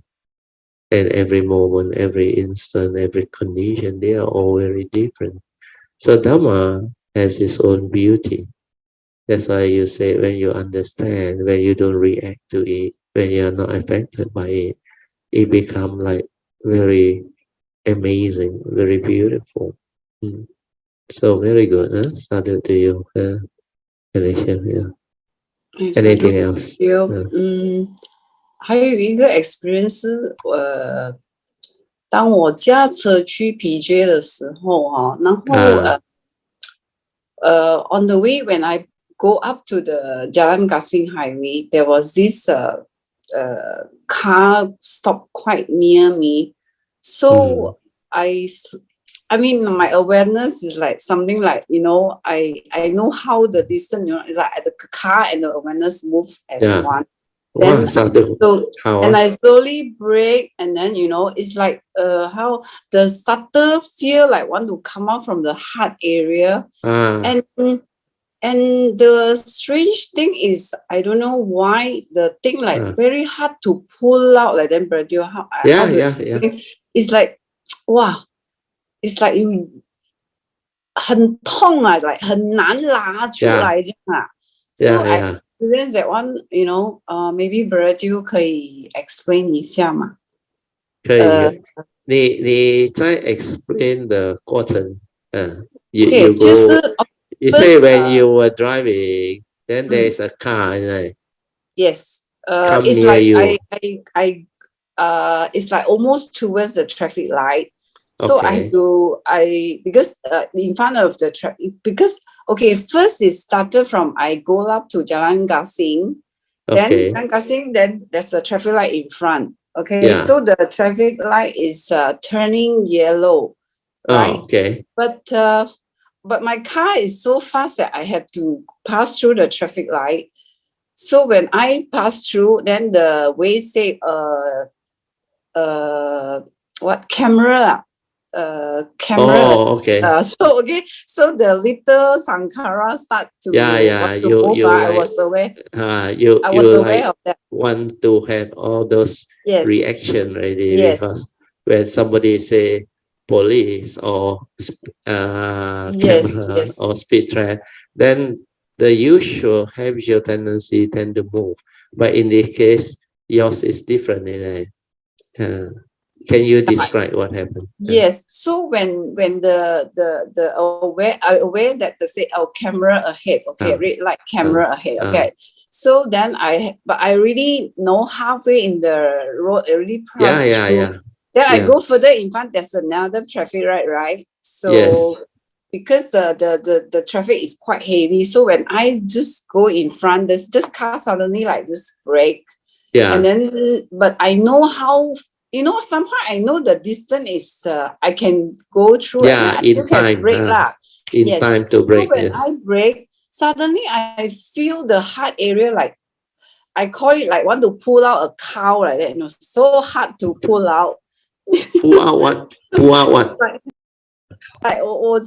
And every moment, every instant, every condition, they are all very different. So Dhamma has its own beauty. That's why you say when you understand, when you don't react to it, when you are not affected by it, it becomes like very amazing, very beautiful. Mm. So very good. Sadhu to you, Alicia. Yeah. sadhu Anything else? you 还有一个 experience 当我驾车去 PJ 的时候然后on the way when I go up to the Jalan Gasing highway, there was this car stopped quite near me. So I mean, my awareness is like something like, I know how the distance, it's like the car and the awareness move as one. Then I slowly brake, and then it's like how the subtle feel like want to come out from the heart area, and the strange thing is I don't know why the thing like very hard to pull out like then but how it's like wow, it's like you 很痛啊 like 很难拿出来这样啊 so I experienced that one maybe Virgil 可以 explain 一下吗？可以，你再 explain the 过程，you say when you were driving, then there is a car, right? Yes, come it's near like you. it's like almost towards the traffic light. So I have to because in front of the traffic because first it started from I go up to Jalan Gasing, then Jalan Gasing, then there's a traffic light in front. So the traffic light is turning yellow, right? But my car is so fast that I have to pass through the traffic light. So when I pass through, then the way say what camera. So the little Sankara start to move. I was aware. I was aware of that. Want to have all those reaction already because when somebody say police or camera or speed trap, then the usual habitual tendency tend to move. But in this case, yours is different. Can you describe what happened? Yes. So when the aware that they say camera ahead, red light camera ahead, So then I already know halfway in the road already passed through. Then I go further in front. There's another traffic light, right? So because the traffic is quite heavy, so when I just go in front, this car suddenly like just brake. And then but I know how. Somehow I know the distance is I can go through and I can brake time to brake. So when I brake, suddenly I feel the heart area like I call it like want to pull out a cow like that. So hard to pull out. Pull out what? Pull out what? like 我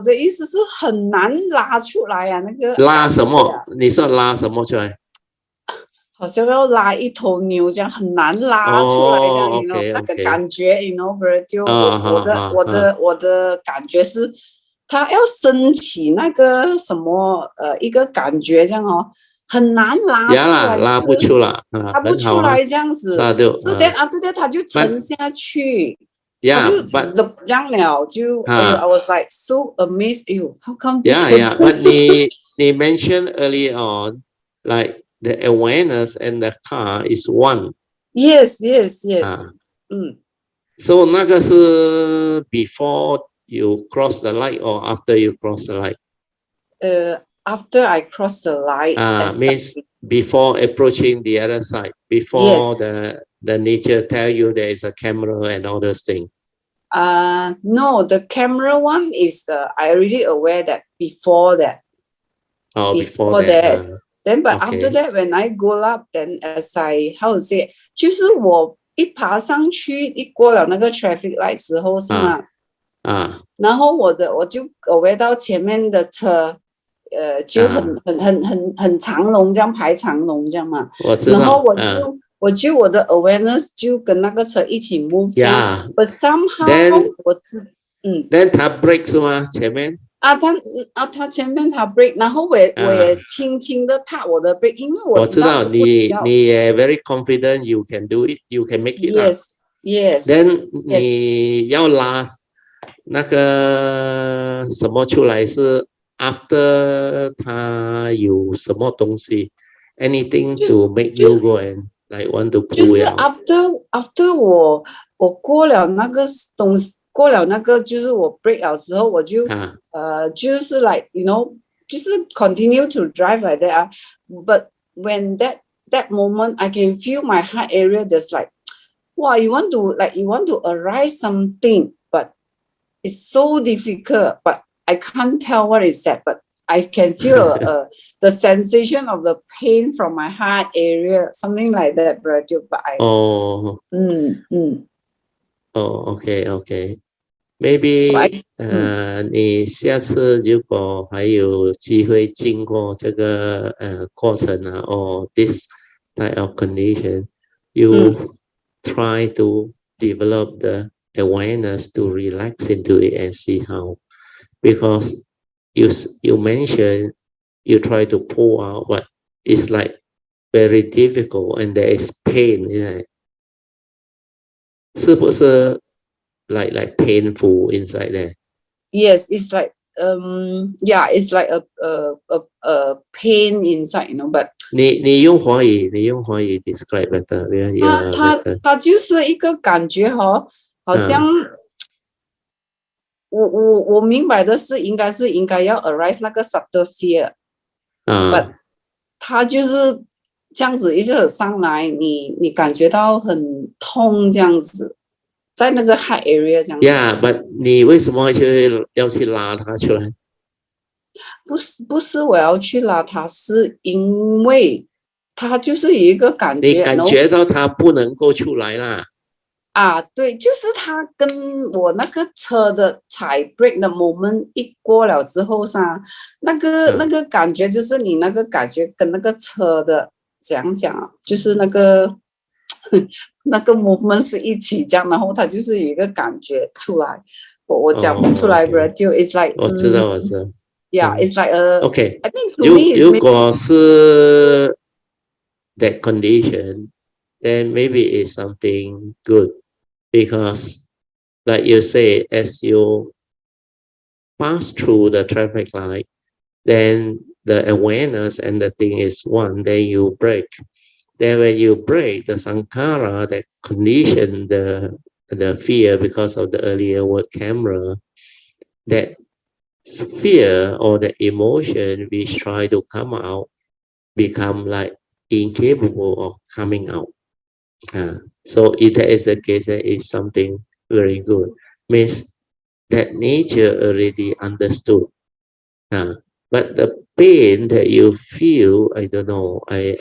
的意思是很难拉出来啊，那个拉什么？你说拉什么出来？好像要拉一头牛这样很难拉出来这样那个感觉就我的感觉是它要升起那个什么一个感觉这样很难拉呀啦，出来，拉不出啦，啊，拉不很好啊，出来这样子。是啊，对 So then 啊 after that 它就沉，but 下去，它 yeah, 就 but 这样了，就哎呦 啊 ，I was like so amazed. 哎呦，how come this，yeah, yeah, but happen? 你 mentioned early on, like the awareness and the car is one Yes, yes, yes. 啊 嗯， ，so 那个是 before you cross the light or after you cross the light after I crossed the light, means before approaching the other side, before yes. the nature tell you there is a camera and all those things. No, the camera one is I already aware that before that. Oh, before Before that, that, then but after okay, that when I go up, then as I how to say，就是我一爬上去，一过了那个 traffic light 之后是吗？啊然后我就aware到前面的车，就很长龙这样排长龙这样嘛。我知然后道，我的 awareness 就跟那个车一起 move 这样。Yeah, But somehow then 嗯。then 它 break 是吗？前面他前面他 break，然后我也轻轻的踏我的 break，因为我知道我知道如果你也 very confident you can do it, you can make it 啦。 yes yes Then yes 你要拉那个什么出来是 after 它有什么东西 anything 就 to make 就 you go and like want to 就 pull 是 it out after 我过了那个东西，过了那个就是我 break 了之后，我就啊就是 like you know 就是 continue to drive like that 啊。But when that moment I can feel my heart area just like wow you want to arise something but it's so difficult but I can't tell what is that but I can feel the sensation of the pain from my heart area, something like that, but I 哦OK OK I maybe 你下次如果还有机会经过这个过程啊or this type of condition, you try to develop the awareness to relax into it and see how, because you mentioned you try to pull out but it's like very difficult and there is pain, isn't it? 是不是 like painful inside there? yes it's like yeah it's like a pain inside you know but 你用华语 describe better, better. 它就是一个感觉哦，好像我明白的是应该要 arise 那个 subtle fear， but 它就是这样子一直上来，你感觉到很痛这样子，在那个 heart area 这样子。Yeah, but 你为什么要去拉它出来？不是我要去拉它，是因为它就是有一个感觉，你感觉到它不能够出来啦。对，就是它跟我那个车的踩 brake 的 moment 一过了之后噻，那个感觉就是你那个感觉跟那个车的怎样讲啊，就是那个那个 movement 是一起这样，然后它就是有一个感觉出来，我讲不出来 okay. 就 it's like 我知道yeah it's like a OK, I mean to me is 如 maybe 果是 that condition, then maybe it's something good because, like you say, as you pass through the traffic light, then the awareness and the thing is one, then you break. Then when you break the sankhara, that condition the fear because of the earlier word camera, that fear or the emotion which try to come out become like incapable of coming out. So if that is the case, that is something very good. Means that nature already understood. But the pain that you feel, I don't know, I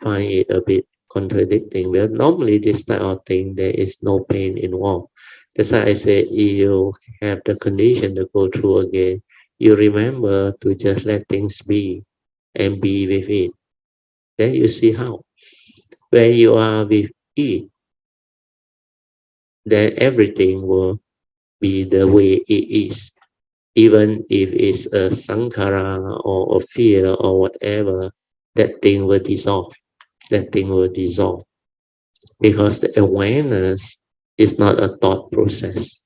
find it a bit contradicting. But normally this type of thing, there is no pain involved. That's why I say you have the condition to go through again. You remember to just let things be and be with it. Then you see how. When you are with it, then everything will be the way it is. even if it's a sankhara or a fear or whatever, that thing will dissolve. That thing will dissolve because the awareness is not a thought process.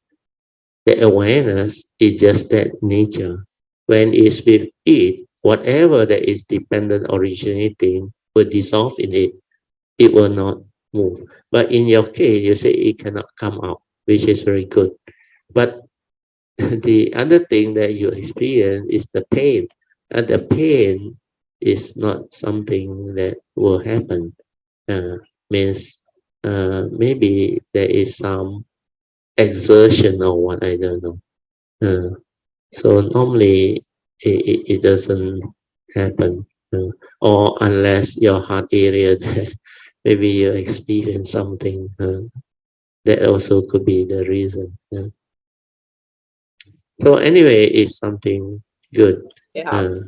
The awareness is just that nature. When it's with it, whatever that is dependent originating will dissolve in it. It will not move. But in your case, you say it cannot come out, which is very good. But the other thing that you experience is the pain. And the pain is not something that will happen. Means maybe there is some exertion or what, I don't know. So normally it doesn't happen. Or unless your heart area, maybe you experience something. That also could be the reason. So anyway, it's something good.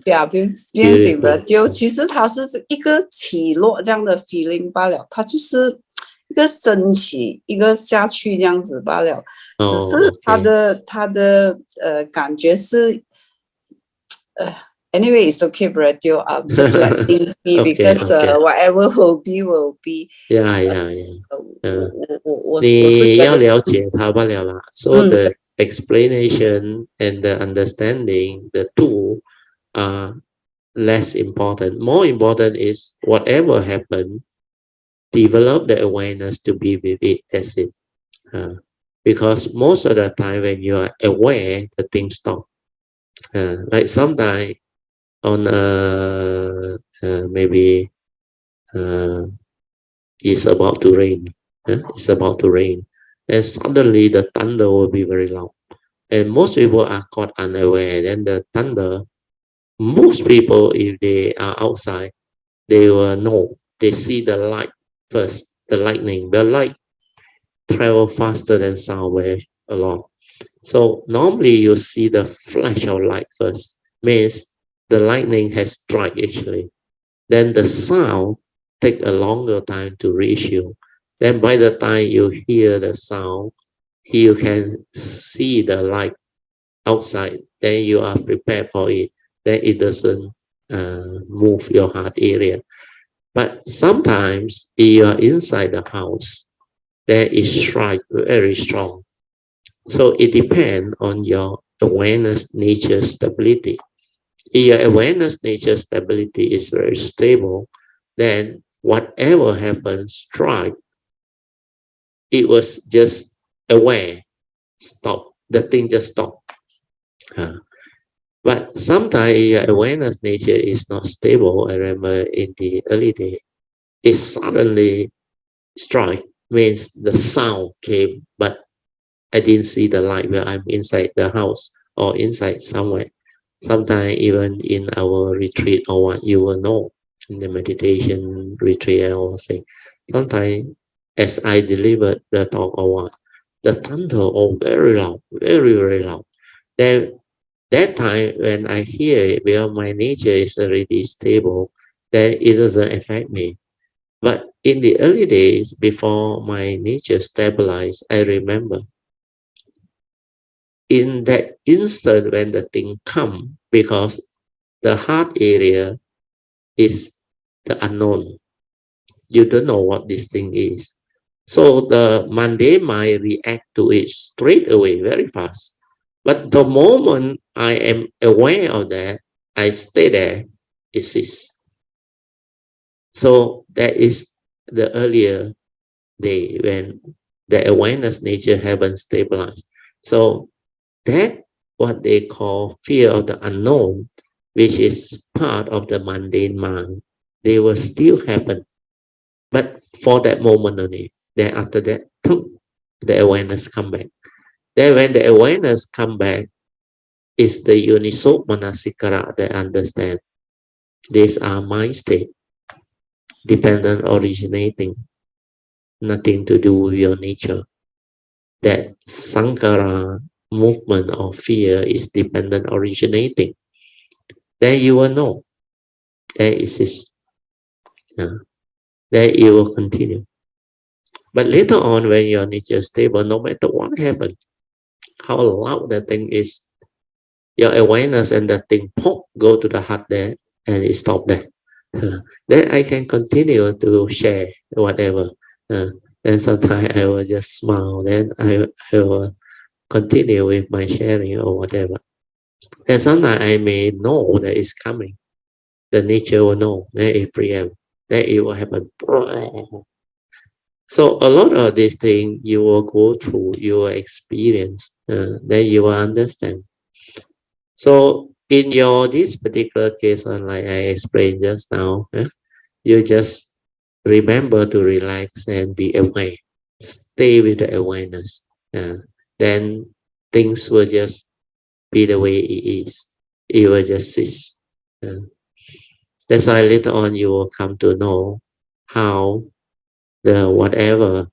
Yeah, 不用紧的，就其实它是一个起落这样的 feeling 罢了，它就是一个升起，一个下去这样子罢了。只是它的感觉是anyway, it's okay, Brad. Just let things be because whatever will be will be. Yeah. 你要了解它罢了啦。So the explanation and the understanding, the two are less important. More important is whatever happened, develop the awareness to be with it. That's it. Because most of the time when you are aware, the things stop. Like sometimes on maybe it's about to rain. It's about to rain. And suddenly the thunder will be very loud. And most people are caught unaware. And the thunder, most people, if they are outside, they will know. They see the light first, the lightning. The light travel faster than sound very a lot. So normally you see the flash of light first. Means the lightning has struck actually. Then the sound take a longer time to reach you. Then by the time you hear the sound, you can see the light outside. Then you are prepared for it. Then it doesn't move your heart area. But sometimes if you are inside the house, there is strike very strong. So it depends on your awareness nature stability. If your awareness nature stability is very stable, then whatever happens, strike, it was just aware, stop. The thing just stop. But sometimes your awareness nature is not stable. I remember in the early day, it suddenly strike, means the sound came, but I didn't see the light where I'm inside the house or inside somewhere. Sometimes even in our retreat or what, you will know in the meditation retreat, I will say, sometimes as I delivered the talk or what, the thunder very loud, very, very loud. Then that time when I hear it, where my nature is already stable, then it doesn't affect me. But in the early days, before my nature stabilized, I remember in that instant when the thing come, because the heart area is the unknown. You don't know what this thing is. So the mundane mind react to it straight away, very fast. But the moment I am aware of that, I stay there, it ceases. So that is the earlier day when the awareness nature haven't stabilized. So that what they call fear of the unknown, which is part of the mundane mind, they will still happen. But for that moment only. Then after that, the awareness come back. Then when the awareness come back, is the uniso manasikara that understand. These are mind state, dependent originating, nothing to do with your nature. That sankara movement of fear is dependent originating. Then you will know that it is. Then it will continue. But later on, when your nature is stable, no matter what happens, how loud that thing is, your awareness and the thing pop go to the heart there and it stop there. Then I can continue to share whatever. Then sometimes I will just smile. Then I will continue with my sharing or whatever. Then sometimes I may know that it's coming. The nature will know. Then it preempt. Then it will happen. So a lot of these things you will go through, you will experience, then you will understand. So in your this particular case, like I explained just now, you just remember to relax and be aware. Stay with the awareness. Then things will just be the way it is. It will just cease. That's why later on you will come to know how the whatever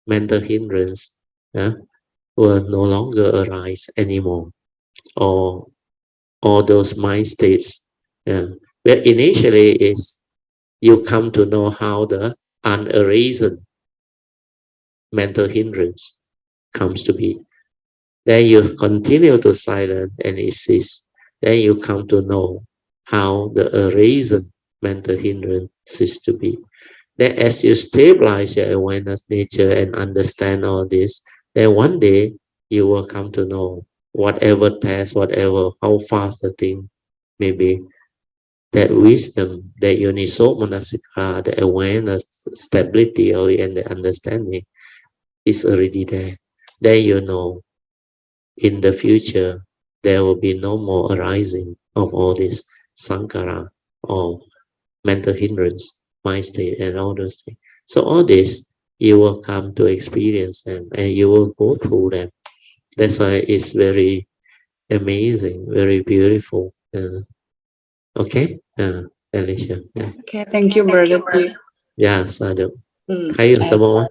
mental hindrance will no longer arise anymore, or all those mind states. Where initially is you come to know how the unarisen mental hindrance comes to be. Then you continue to silence and it ceases. Then you come to know how the arisen mental hindrance ceases to be. Then as you stabilize your awareness nature and understand all this, then one day you will come to know whatever test, whatever, how fast the thing may be, that wisdom, that uniso manasika, the awareness, stability, and the understanding is already there. Then you know in the future there will be no more arising of all this sankara or mental hindrance, mind state, and all those things. So all this you will come to experience them and you will go through them. That's why it's very amazing, very beautiful. Okay, Alicia. Okay, thank you, Brother T. Yeah, Sadhu. 嗯，还有什么吗？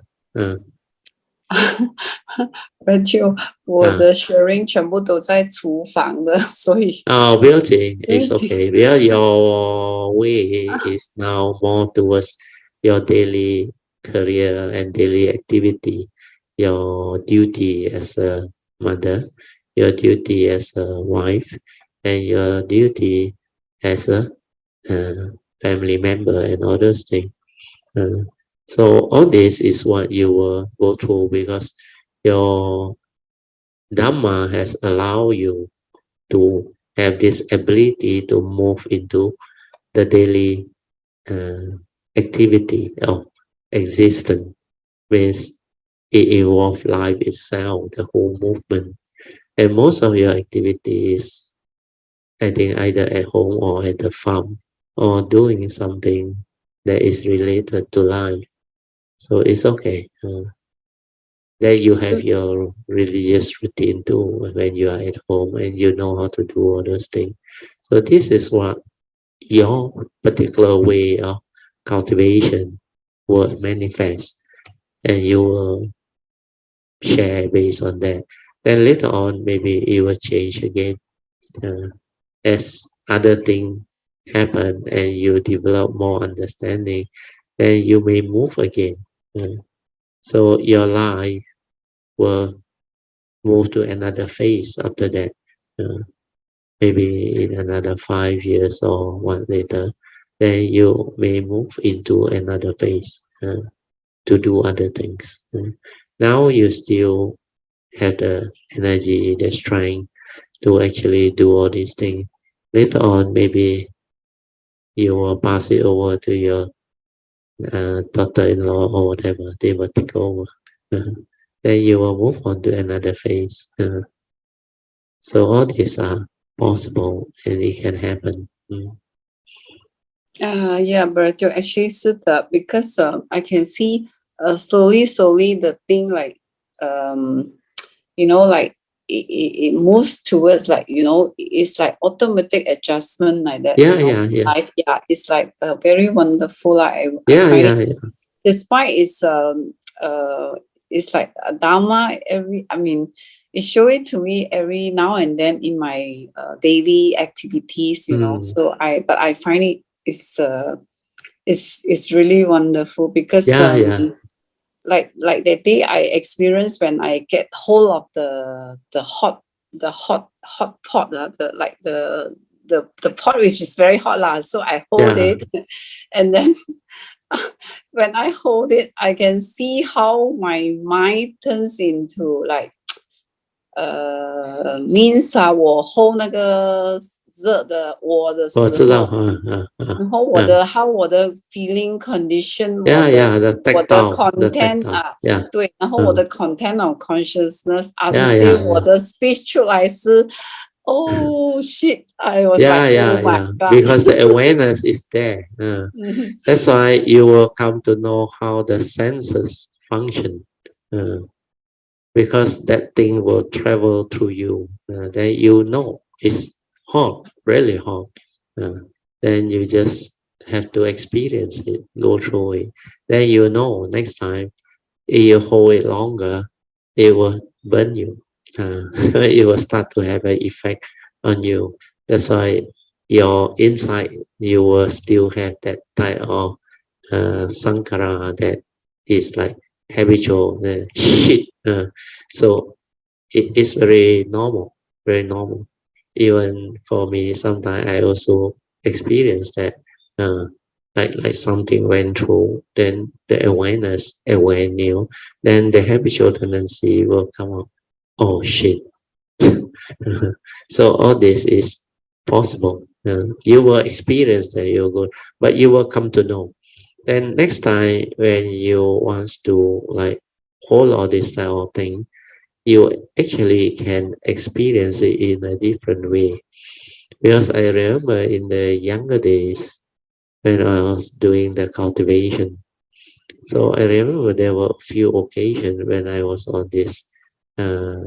而且我的 sharing 全部都在厨房的，所以不要紧 it's okay. Because your way is now more towards your daily career and daily activity, your duty as a mother, your duty as a wife, and your duty as a family member and all those things. So all this is what you will go through because your Dhamma has allowed you to have this ability to move into the daily activity of existence, with it involves life itself, the whole movement. And most of your activity is, I think, either at home or at the farm or doing something that is related to life. So it's okay. Then you have your religious routine too when you are at home and you know how to do all those things. So this is what your particular way of cultivation will manifest, and you will share based on that. Then later on, maybe it will change again as other things happen and you develop more understanding. Then you may move again. So your life will move to another phase after that. Maybe in another 5 years or one later, then you may move into another phase to do other things. Now you still have the energy that's trying to actually do all these things. Later on, maybe you will pass it over to your daughter-in-law or whatever. They will take over. Then you will move on to another phase. So all these are possible and it can happen. Yeah, but you actually said that because I can see slowly the thing like like it moves towards like it's like automatic adjustment like that. Yeah. Life, it's like very wonderful. I find it. Yeah. Despite it's like a Dhamma it show it to me every now and then in my daily activities, So I find it it's really wonderful because like that day I experienced when I get hold of the hot hot pot, the pot which is very hot lah. So I hold it, and then when I hold it, I can see how my mind turns into like means 我 hold 那个热的我的时候，我知道，然后我的 feeling condition， the 我的 tactile content 对，然后我的 content of consciousness until 我的 speech 出来是 oh shit, I was like, oh my God. Because the awareness is there. That's why you will come to know how the senses function. Because that thing will travel through you. Then you know it's hot, really hot. Then you just have to experience it, go through it. Then you know next time, if you hold it longer, it will burn you. It will start to have an effect on you. That's why your inside, you will still have that type of sankara that is like habitual shit. So it is very normal, very normal. Even for me, sometimes I also experience that, like something went through, then the awareness, aware new, then the habitual tendency will come up. Oh shit. So all this is possible. You will experience that you're good, but you will come to know. Then next time when you want to like hold all this type of thing, you actually can experience it in a different way. Because I remember in the younger days when I was doing the cultivation. So I remember there were a few occasions when I was on this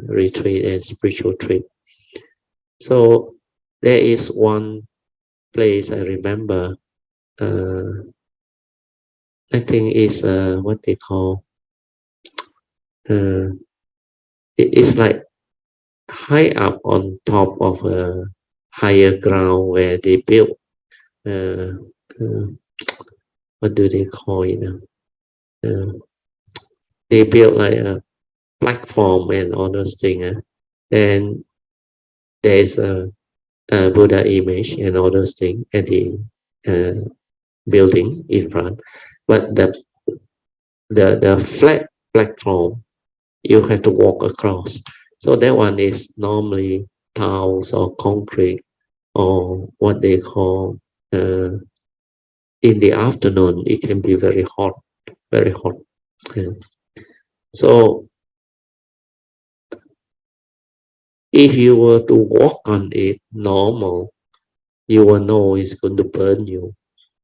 retreat and spiritual trip. So there is one place I remember, I think is what they call, it's like high up on top of a higher ground where they built, what do they call it now? They built like a platform and all those things. Then there's a Buddha image and all those things at the building in front. But the flat platform, you have to walk across. So that one is normally tiles or concrete or what they call, in the afternoon, it can be very hot, very hot. So if you were to walk on it normal, you will know it's going to burn you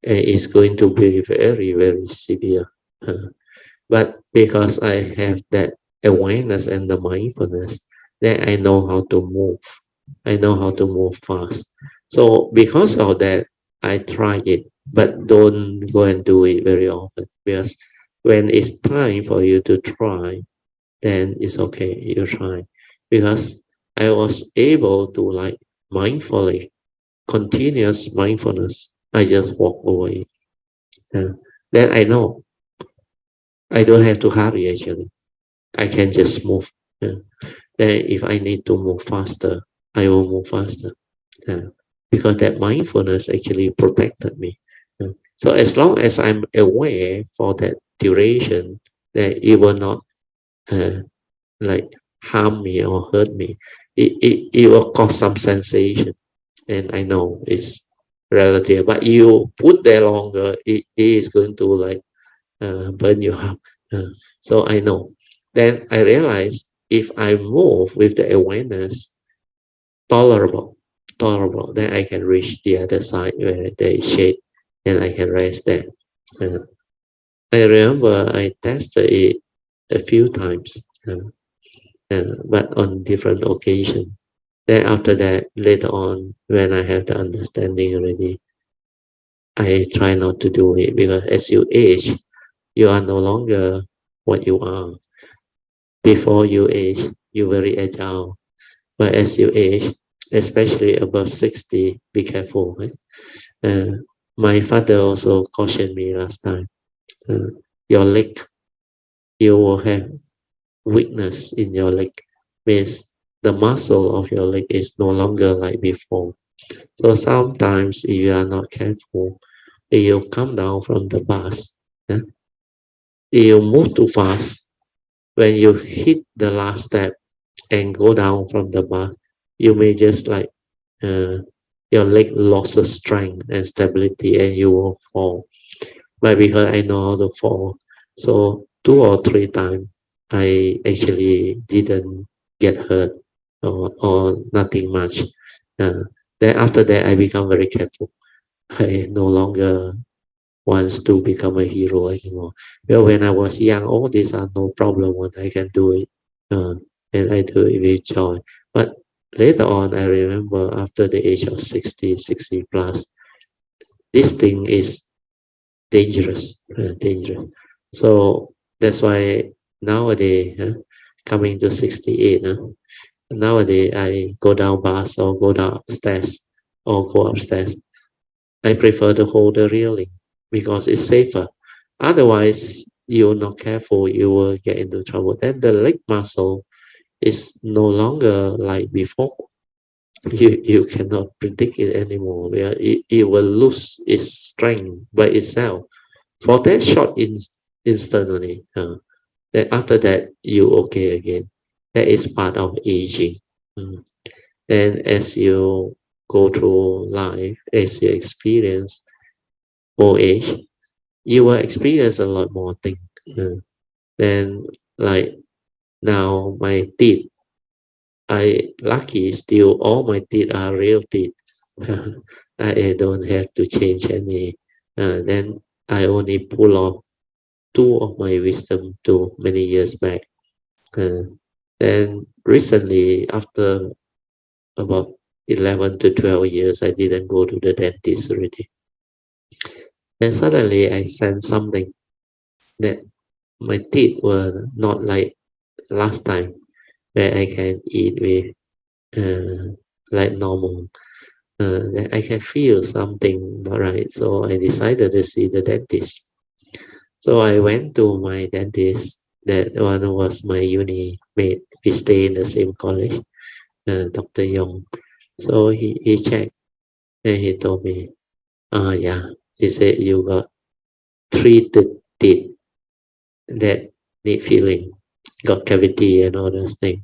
and it's going to be very, very severe. But because I have that awareness and the mindfulness, then I know how to move. I know how to move fast. So because of that, I try it, but don't go and do it very often, because when it's time for you to try, then it's okay, you try. Because I was able to like mindfully, continuous mindfulness, I just walk away. Then I know I don't have to hurry actually. I can just move. Then if I need to move faster, I will move faster. Because that mindfulness actually protected me. So as long as I'm aware for that duration, that it will not like harm me or hurt me. It will cause some sensation, and I know it's relative. But you put there longer, it is going to like burn you up. So I know. Then I realize if I move with the awareness, tolerable, then I can reach the other side where there is shade, and I can rest there. I remember I tested it a few times, but on different occasions. Then after that, later on, when I have the understanding already, I try not to do it, because as you age, you are no longer what you are. Before you age, you're very agile. But as you age, especially above 60, be careful. Right? My father also cautioned me last time. Your leg, you will have weakness in your leg. Means the muscle of your leg is no longer like before. So sometimes if you are not careful, if you come down from the bus, yeah, if you move too fast, when you hit the last step and go down from the bus, you may just like uh, your leg loses strength and stability and you will fall. But because I know how to fall, so 2 or 3 times I actually didn't get hurt or nothing much. Uh, then after that I become very careful. I no longer wants to become a hero anymore. Well, when I was young, all these are no problem when I can do it. Uh, and I do it with joy. But later on, I remember after the age of 60, 60 plus, this thing is dangerous, dangerous. So that's why nowadays, coming to 68, nowadays I go down bus or go down upstairs or go upstairs. I prefer to hold the railing because it's safer. Otherwise, you're not careful, you will get into trouble. Then the leg muscle is no longer like before. You cannot predict it anymore. Where it will lose its strength by itself for that short instant only. Then after that, you okay again. That is part of aging. Mm. Then as you go through life, as you experience old age, you will experience a lot more things. Then like now my teeth, I lucky still all my teeth are real teeth. I don't have to change any. Then I only pull off 2 of my wisdom tooth many years back. Uh, then recently, after about 11 to 12 years, I didn't go to the dentist already. And suddenly I sensed something that my teeth were not like last time where I can eat with like normal. That I can feel something not right. So I decided to see the dentist. So I went to my dentist. That one was my uni mate. We stay in the same college, Dr. Yong. So he checked and he told me, yeah, he said you got 3 teeth that need filling, got cavity and all those things.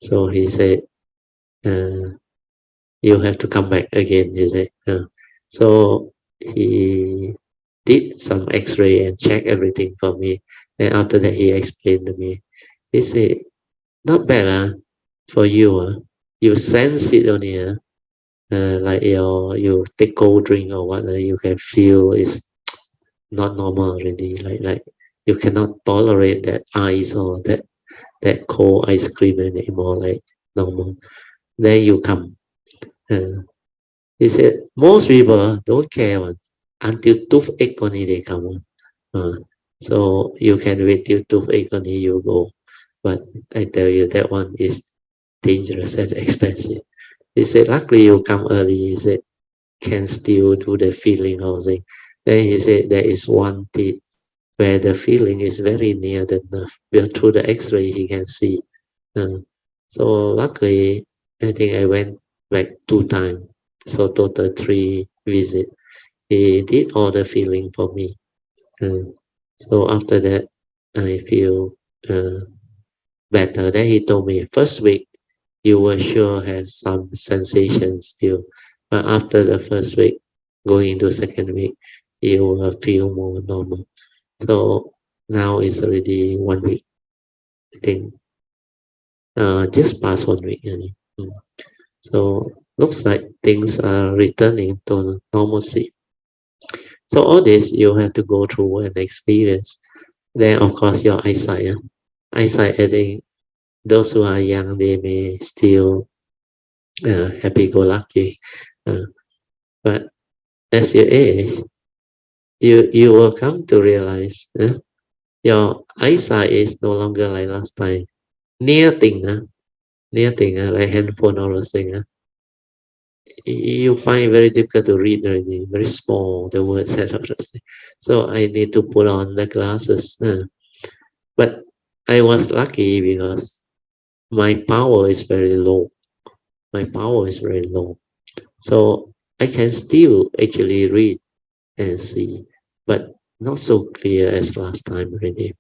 So he said, uh, you have to come back again, he said. So he did some x-ray and check everything for me. And after that, he explained to me, he said, not bad for you. You sense it on here, like you take cold drink or what, you can feel it's not normal already. Like you cannot tolerate that ice or that cold ice cream anymore like normal. Then you come. Uh, he said most people don't care one until toothache only they come on. So you can wait till toothache only you go. But I tell you that one is dangerous and expensive. He said luckily you come early. He said can still do the feeling housing. Then he said there is one teeth where the feeling is very near the nerve. Well, through the X-ray he can see. Uh, so luckily, I think I went back 2 times. So total 3 visit. He did all the feeling for me. So after that, I feel better. Then he told me first week you will sure have some sensation still, but after the first week, going into second week, you will feel more normal. So now it's already 1 week. I think just past 1 week. So looks like things are returning to normalcy. So all this you have to go through and experience. Then of course your eyesight. Eyesight, I think those who are young, they may still happy-go-lucky. But as you age, you will come to realize your eyesight is no longer like last time. Near thing, like handphone or those thing, you find very difficult to read already, very small, the words and all those things. So I need to put on the glasses. But I was lucky because my power is very low. My power is very low. So I can still actually read and see, but not so clear as last time really.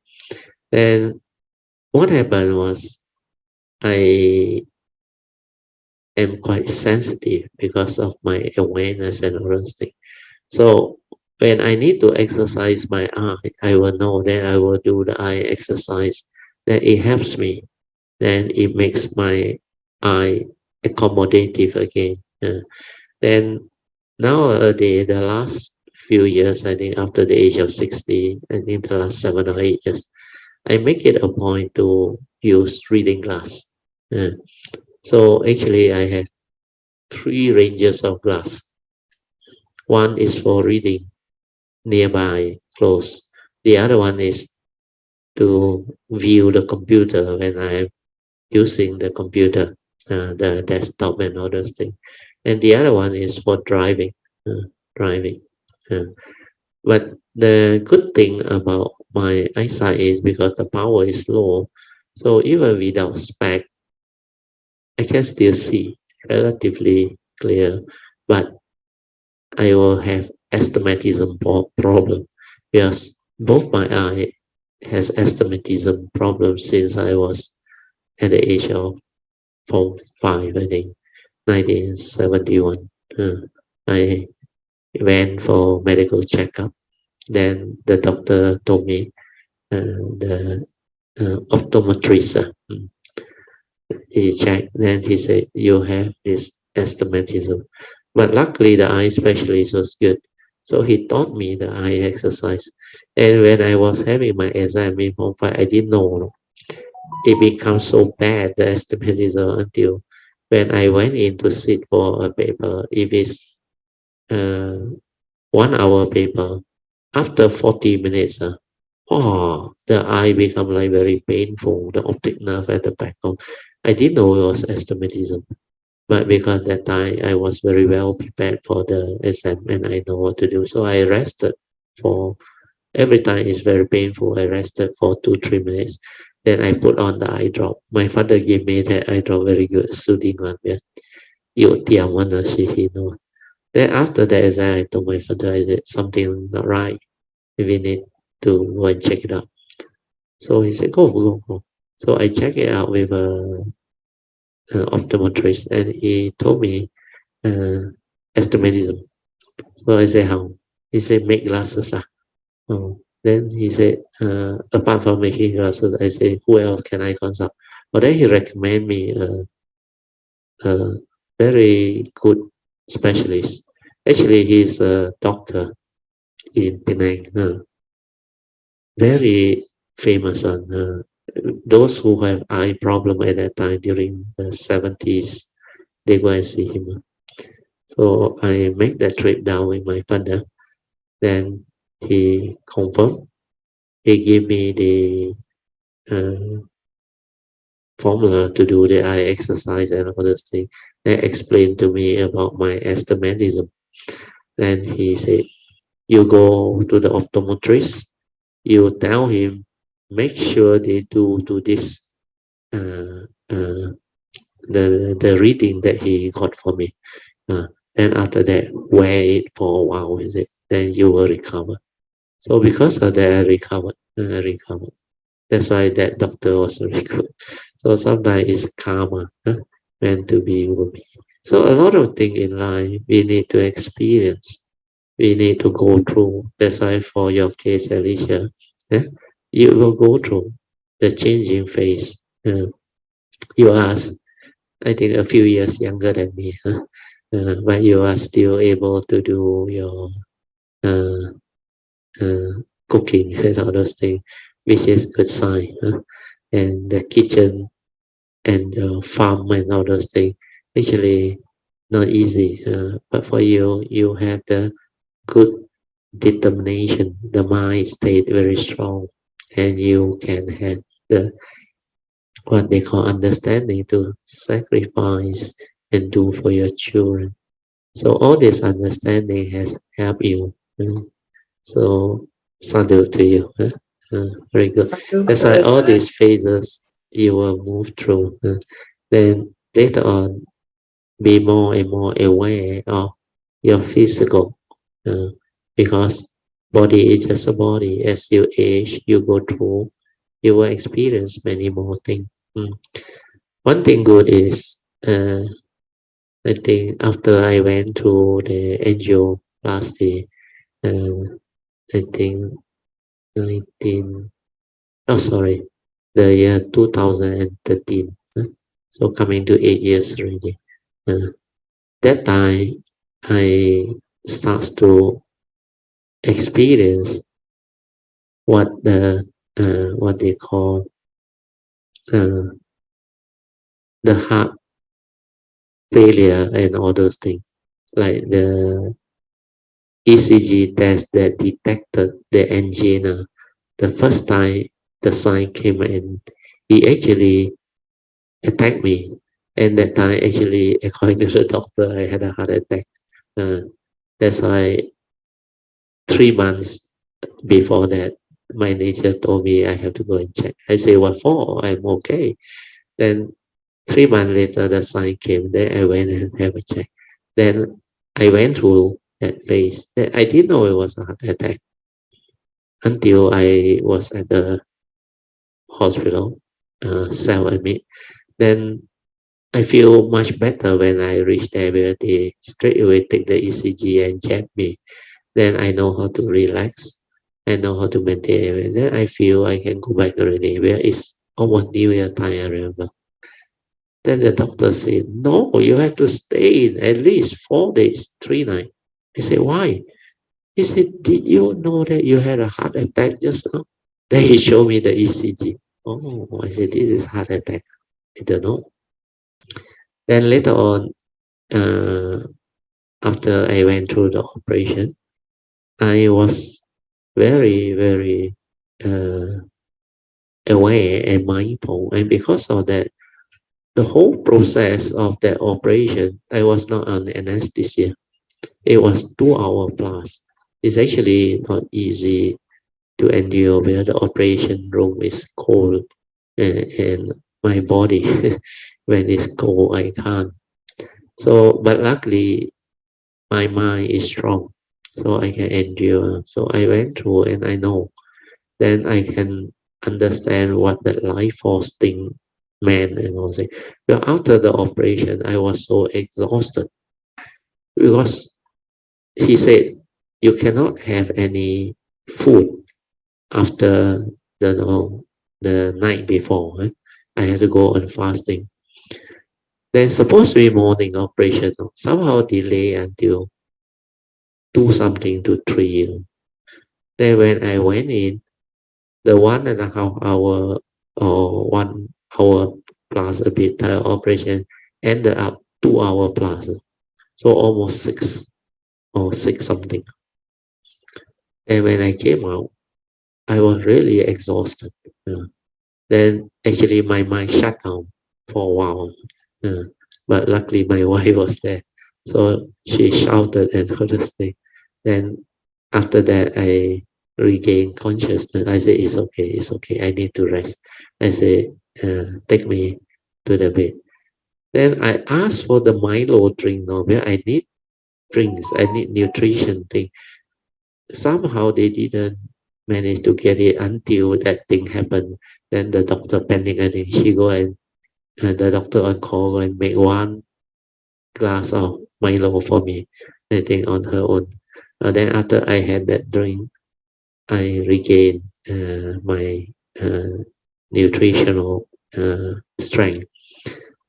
And what happened was I am quite sensitive because of my awareness and all those things. So when I need to exercise my eye, I will know that I will do the eye exercise. That it helps me. Then it makes my eye accommodative again. Then nowadays, the last few years, I think after the age of 60, I think the last 7 or 8 years, I make it a point to use reading glass. So actually, I have three ranges of glass. One is for reading nearby, close. The other one is to view the computer when I'm using the computer, the desktop and all those things. And the other one is for driving, driving. Uh, but the good thing about my eyesight is because the power is low, so even without spec, I can still see relatively clear, but I will have astigmatism problem because both my eye has astigmatism problem since I was at the age of 5, I think, 1971. I went for medical checkup. Then the doctor told me, the optometrist, he checked. Then he said, you have this astigmatism. But luckily, the eye specialist was good. So he taught me the eye exercise. And when I was having my exam in Form 5, I didn't know it becomes so bad, the astigmatism, until when I went in to sit for a paper. If it's 1 hour paper, after 40 minutes, the eye become like very painful, the optic nerve at the back. I didn't know it was astigmatism, but because that time I was very well prepared for the exam and I know what to do. So I rested for, every time it's very painful, I rested for 2-3 minutes. Then I put on the eye drop. My father gave me that eye drop, very good, soothing one. Yes. You he know. Then after the exam, I told my father, I said, something not right. We need to go and check it out. So he said, go. So I checked it out with a optometrist and he told me astigmatism. So I said, how? He said, make glasses. Then he said, apart from making glasses, I said, who else can I consult? Well, then he recommended me a very good specialist. Actually, he's a doctor in Penang, very famous one. Those who have eye problem at that time during the 70s, they go and see him. So I make that trip down with my father. Then he confirmed. He gave me the formula to do the eye exercise and all those things. They explained to me about my astigmatism. Then he said, you go to the optometrist, you tell him, make sure they do this, the reading that he got for me. Then after that, wear it for a while, is it? Then you will recover. So because of that, I recovered. That's why that doctor was very good. So sometimes it's karma, meant to be will be. So a lot of things in life we need to experience. We need to go through. That's why for your case, Alicia, you will go through the changing phase. You are, I think, a few years younger than me, but you are still able to do your uh, cooking and all those things, which is good sign. And the kitchen and the farm and all those things, actually not easy. But for you, you have the good determination. The mind stayed very strong, and you can have the what they call understanding to sacrifice and do for your children. So all this understanding has helped you. So salute to you. Very good. Sadhu That's why brother. all these phases you will move through. Then later on, be more and more aware of your physical, because body is just a body. As you age, you go through, you will experience many more things. One thing good is, I think after I went to the angioplasty, I think 19, oh sorry, the year 2013. So coming to 8 years already. That time I starts to experience what they call uh, the heart failure and all those things, like the ECG test that detected the angina. The first time the sign came in, he actually attacked me. And that time, actually, according to the doctor, I had a heart attack. Uh, that's why 3 months before that, my nature told me I have to go and check. I say, what for? I'm okay. Then 3 months later, the sign came. Then I went and have a check. Then I went through that phase. Then I didn't know it was a heart attack until I was at the hospital, self-admit. Then I feel much better when I reach there, where they straight away take the ECG and check me. Then I know how to relax. I know how to maintain it. And then I feel I can go back already. Where it's almost New Year time, I remember. Then the doctor said, no, you have to stay in at least 4 days, 3 nights. I said, why? He said, did you know that you had a heart attack just now? Then he showed me the ECG. Oh, I said, this is heart attack. I don't know. Then later on, uh, after I went through the operation, I was very, very uh, aware and mindful. And because of that, the whole process of that operation, I was not on anesthesia. It was 2 hours plus. It's actually not easy to endure where the operation room is cold, and my body, when it's cold, I can't. So, but luckily, my mind is strong, so I can endure. So I went through and I know. Then I can understand what that life force thing meant and all that. Well, after the operation, I was so exhausted because he said you cannot have any food after the night before. I had to go on fasting. Then supposed to be morning operation, somehow delay until 2 something to 3. Then when I went in, the 1.5 hour or 1 hour plus a bit operation ended up 2 hour plus. So almost 6 or 6 something. And when I came out, I was really exhausted. Then actually my mind shut down for a while. But luckily my wife was there. So she shouted and all this thing. Then after that, I regained consciousness. I said, it's okay. I need to rest. I said, take me to the bed. Then I asked for the Milo drink. No, where I need drinks. I need nutrition thing. Somehow they didn't manage to get it until that thing happened. Then the doctor panicked. I think she go and the doctor on call and make 1 glass of Milo for me. I think on her own. Then after I had that drink, I regained my nutritional strength.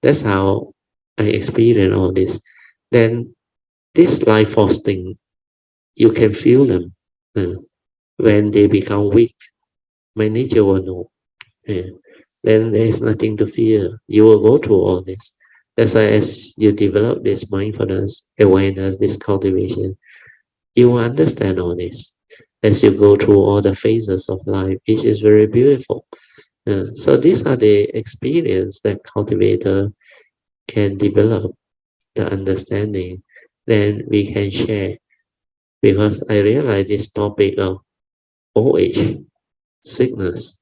That's how I experienced all this. Then this life force thing, you can feel them when they become weak. My nature will know. Then there is nothing to fear. You will go through all this. That's why as you develop this mindfulness, awareness, this cultivation, you will understand all this as you go through all the phases of life, which is very beautiful. So these are the experience that cultivator can develop the understanding. Then we can share, because I realize this topic of old age, sickness,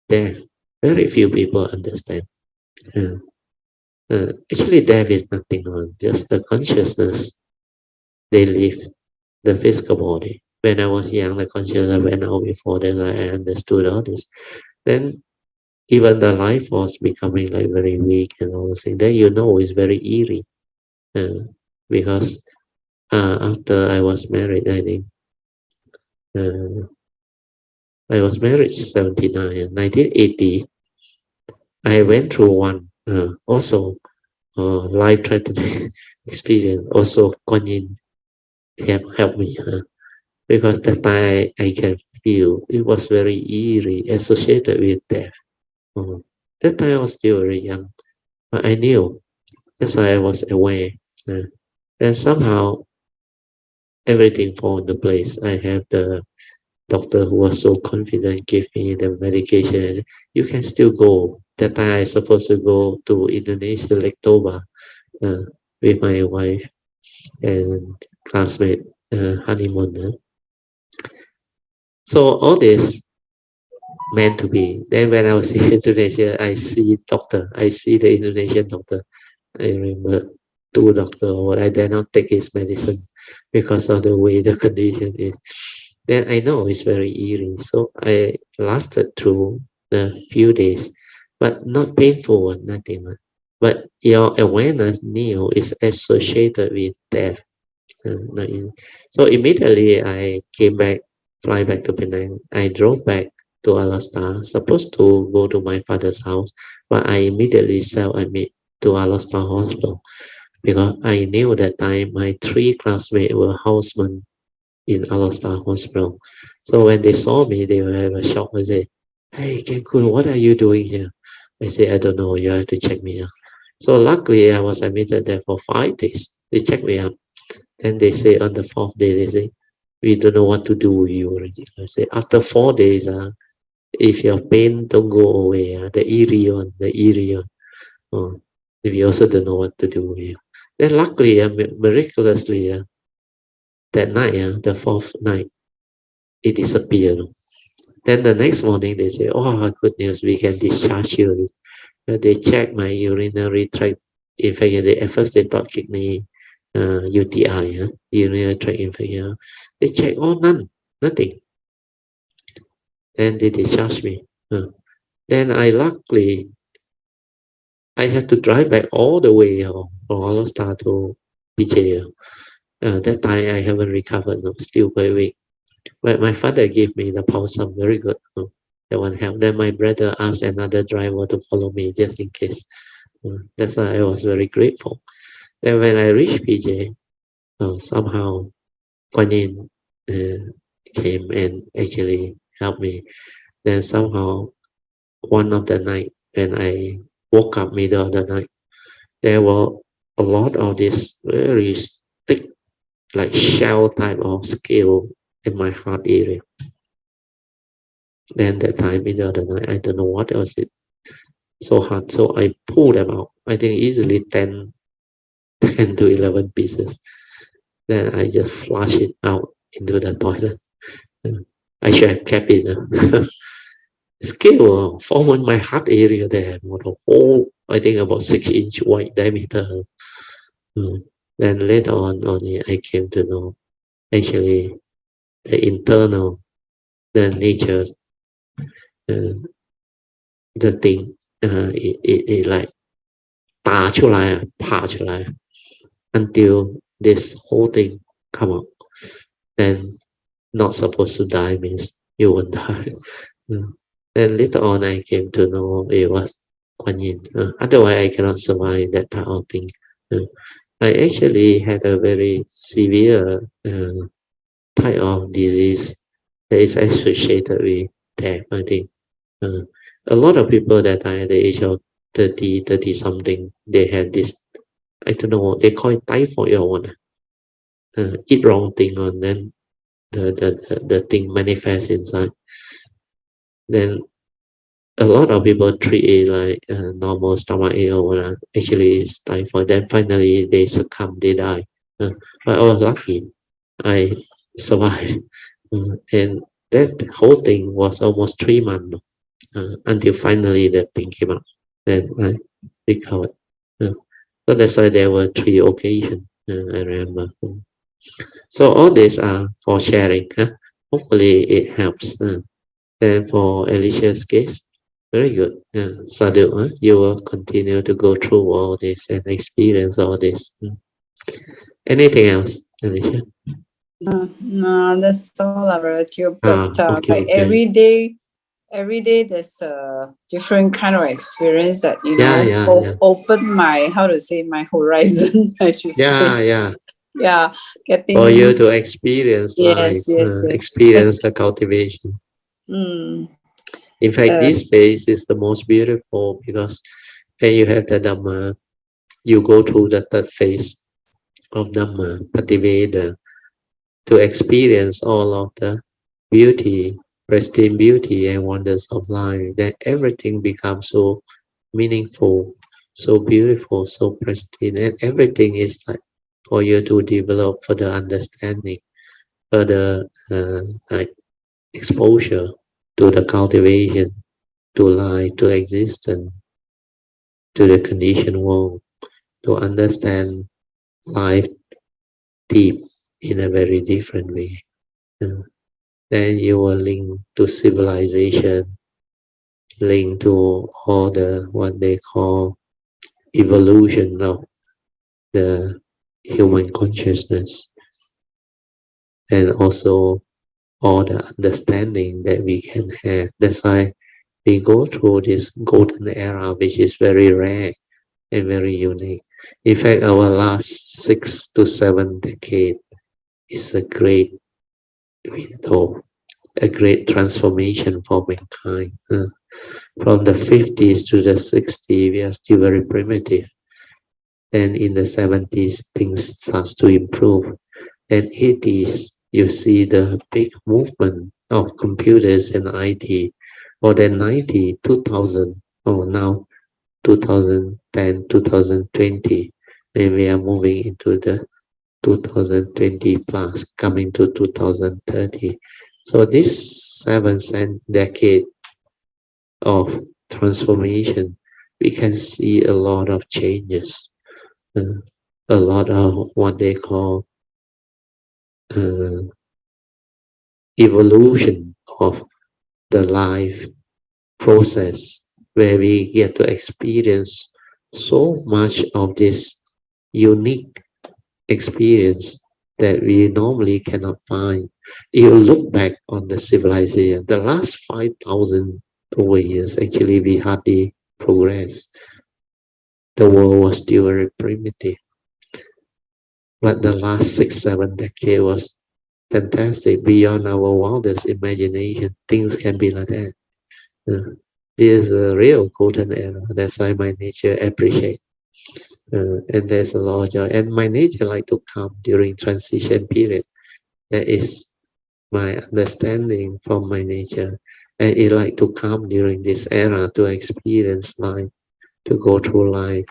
death, Very few people understand. Uh, Actually, death is nothing wrong, just the consciousness they live, the physical body. When I was young, the consciousness went out before then I understood all this. Then even the life was becoming like very weak and all those things. Then it's very eerie. Because after I was married, I think uh, I was married 79 and 1980. I went through one also life-threatening experience. Also, Kuan Yin helped me because that time I can feel it was very eerie associated with death. That time I was still very young, but I knew. That's why I was aware. And somehow everything fall into place. I have the doctor who was so confident give me the medication. You can still go. That time I supposed to go to Indonesia, Lake Toba, with my wife and classmate honeymoon. So all this meant to be. Then when I was in Indonesia, I see doctor. I see the Indonesian doctor. I remember two doctor, or I dare not take his medicine because of the way the condition is. Then I know it's very eerie. So I lasted through the few days, but not painful, nothing. But your awareness knew is associated with death. So immediately I came back, fly back to Penang. I drove back to Alastar, supposed to go to my father's house, but I immediately self-admit to Alastar Hospital because I knew that time my three classmates were housemen in Alastar Hospital. So when they saw me, they were a shock. They say, "Hey, Cancun, what are you doing here?" I say, "I don't know. You have to check me out." So luckily, I was admitted there for 5 days. They checked me out. Then they say on the fourth day, they say, "We don't know what to do with you already." I say, "After 4 days, if your pain don't go away, the eerie one, we also don't know what to do with you." Then luckily, miraculously, that night, the fourth night, it disappeared. Then the next morning, they say, "Oh, good news, we can discharge you." They check my urinary tract infection. At first, they thought kidney UTI, urinary tract infection. They check, oh, nothing. Then they discharge me. Then I had to drive back all the way from All-Star to PJ. That time I haven't recovered, no, still very weak. But my father gave me the Pulsam, very good. That one helped. Then my brother asked another driver to follow me just in case. That's why I was very grateful. Then when I reached PJ, somehow Kuan Yin came and actually helped me. Then somehow one of the night when I woke up middle of the night, there were a lot of this very thick, like shell type of scale in my heart area. Then that time middle of the night, I don't know what was it. So hard. So I pulled them out. I think easily 10 to 11 pieces. Then I just flush it out into the toilet. I should have kept it. Scale form in my heart area there, the whole, I think about 6-inch wide diameter. Then later on, only I came to know actually the internal, the nature, uh, the thing, it like 打出来, until this whole thing come out. Then not supposed to die means you won't die. Then later on, I came to know it was Kuan Yin. Otherwise, I cannot survive that type of thing. I actually had a very severe type of disease that is associated with death, I think. A lot of people that die at the age of 30 something, they had this, I don't know, they call it typhoid or what. Eat wrong thing on then the thing manifests inside. Then a lot of people treat it like normal stomach ache or whatever. Actually, it's typhoid. Then finally they succumb, they die. But I was lucky. I survived. And that whole thing was almost 3 months. until finally the thing came out. Then I recovered. So that's why there were 3 occasions, I remember. So all these are for sharing. Hopefully it helps. Then for Alicia's case, very good. Sadhu, you will continue to go through all this and experience all this. Anything else, Alicia? No, that's all about you. But Okay, like every day there's a different kind of experience that open my my horizon. I should say. Yeah, getting for you to experience life, yes. experience the cultivation. In fact, this phase is the most beautiful because when you have the Dhamma, you go through the third phase of Dhamma, Pativeda, to experience all of the beauty, pristine beauty and wonders of life. Then everything becomes so meaningful, so beautiful, so pristine, and everything is like for you to develop further understanding, further like exposure to the cultivation, to life, to existence, to the conditioned world, to understand life deep in a very different way. Then you will link to civilization, link to all the what they call evolution of the human consciousness, and also all the understanding that we can have. That's why we go through this golden era, which is very rare and very unique. In fact, our last 6 to 7 decades is a great window, a great transformation for mankind. From the 50s to the 60s, we are still very primitive. Then in the 70s, things starts to improve. Then 80s, you see the big movement of computers and IT. Or then 90, 2000, or now 2010, 2020, and we are moving into the 2020 plus, coming to 2030. So this 7th decade of transformation, we can see a lot of changes, a lot of what they call evolution of the life process, where we get to experience so much of this unique experience that we normally cannot find. You look back on the civilization, the last 5,000 over years, actually we hardly progressed. The world was still very primitive. But the last 6, 7 decades was fantastic, beyond our wildest imagination. Things can be like that. This is a real golden era. That's why my nature appreciate. And there's a lot of joy. And my nature like to come during transition period. That is my understanding from my nature. And it like to come during this era to experience life, to go through life,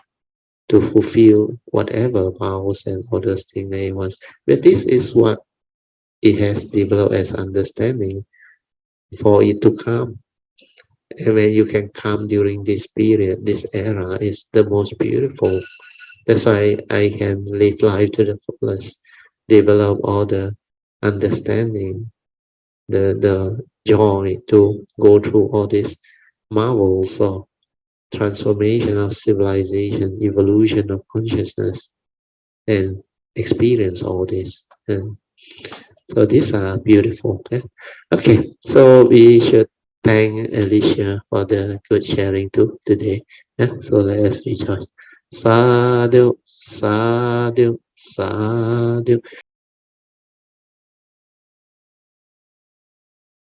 to fulfill whatever vows and other things they want. But this is what it has developed as understanding for it to come. And when you can come during this period, this era is the most beautiful. That's why I can live life to the fullest, develop all the understanding, the joy to go through all these marvels of transformation of civilization, evolution of consciousness, and experience all this. And so these are beautiful. Okay, so we should thank Alicia for the good sharing too today. So let us rejoice. Sadhu, sadhu, sadhu.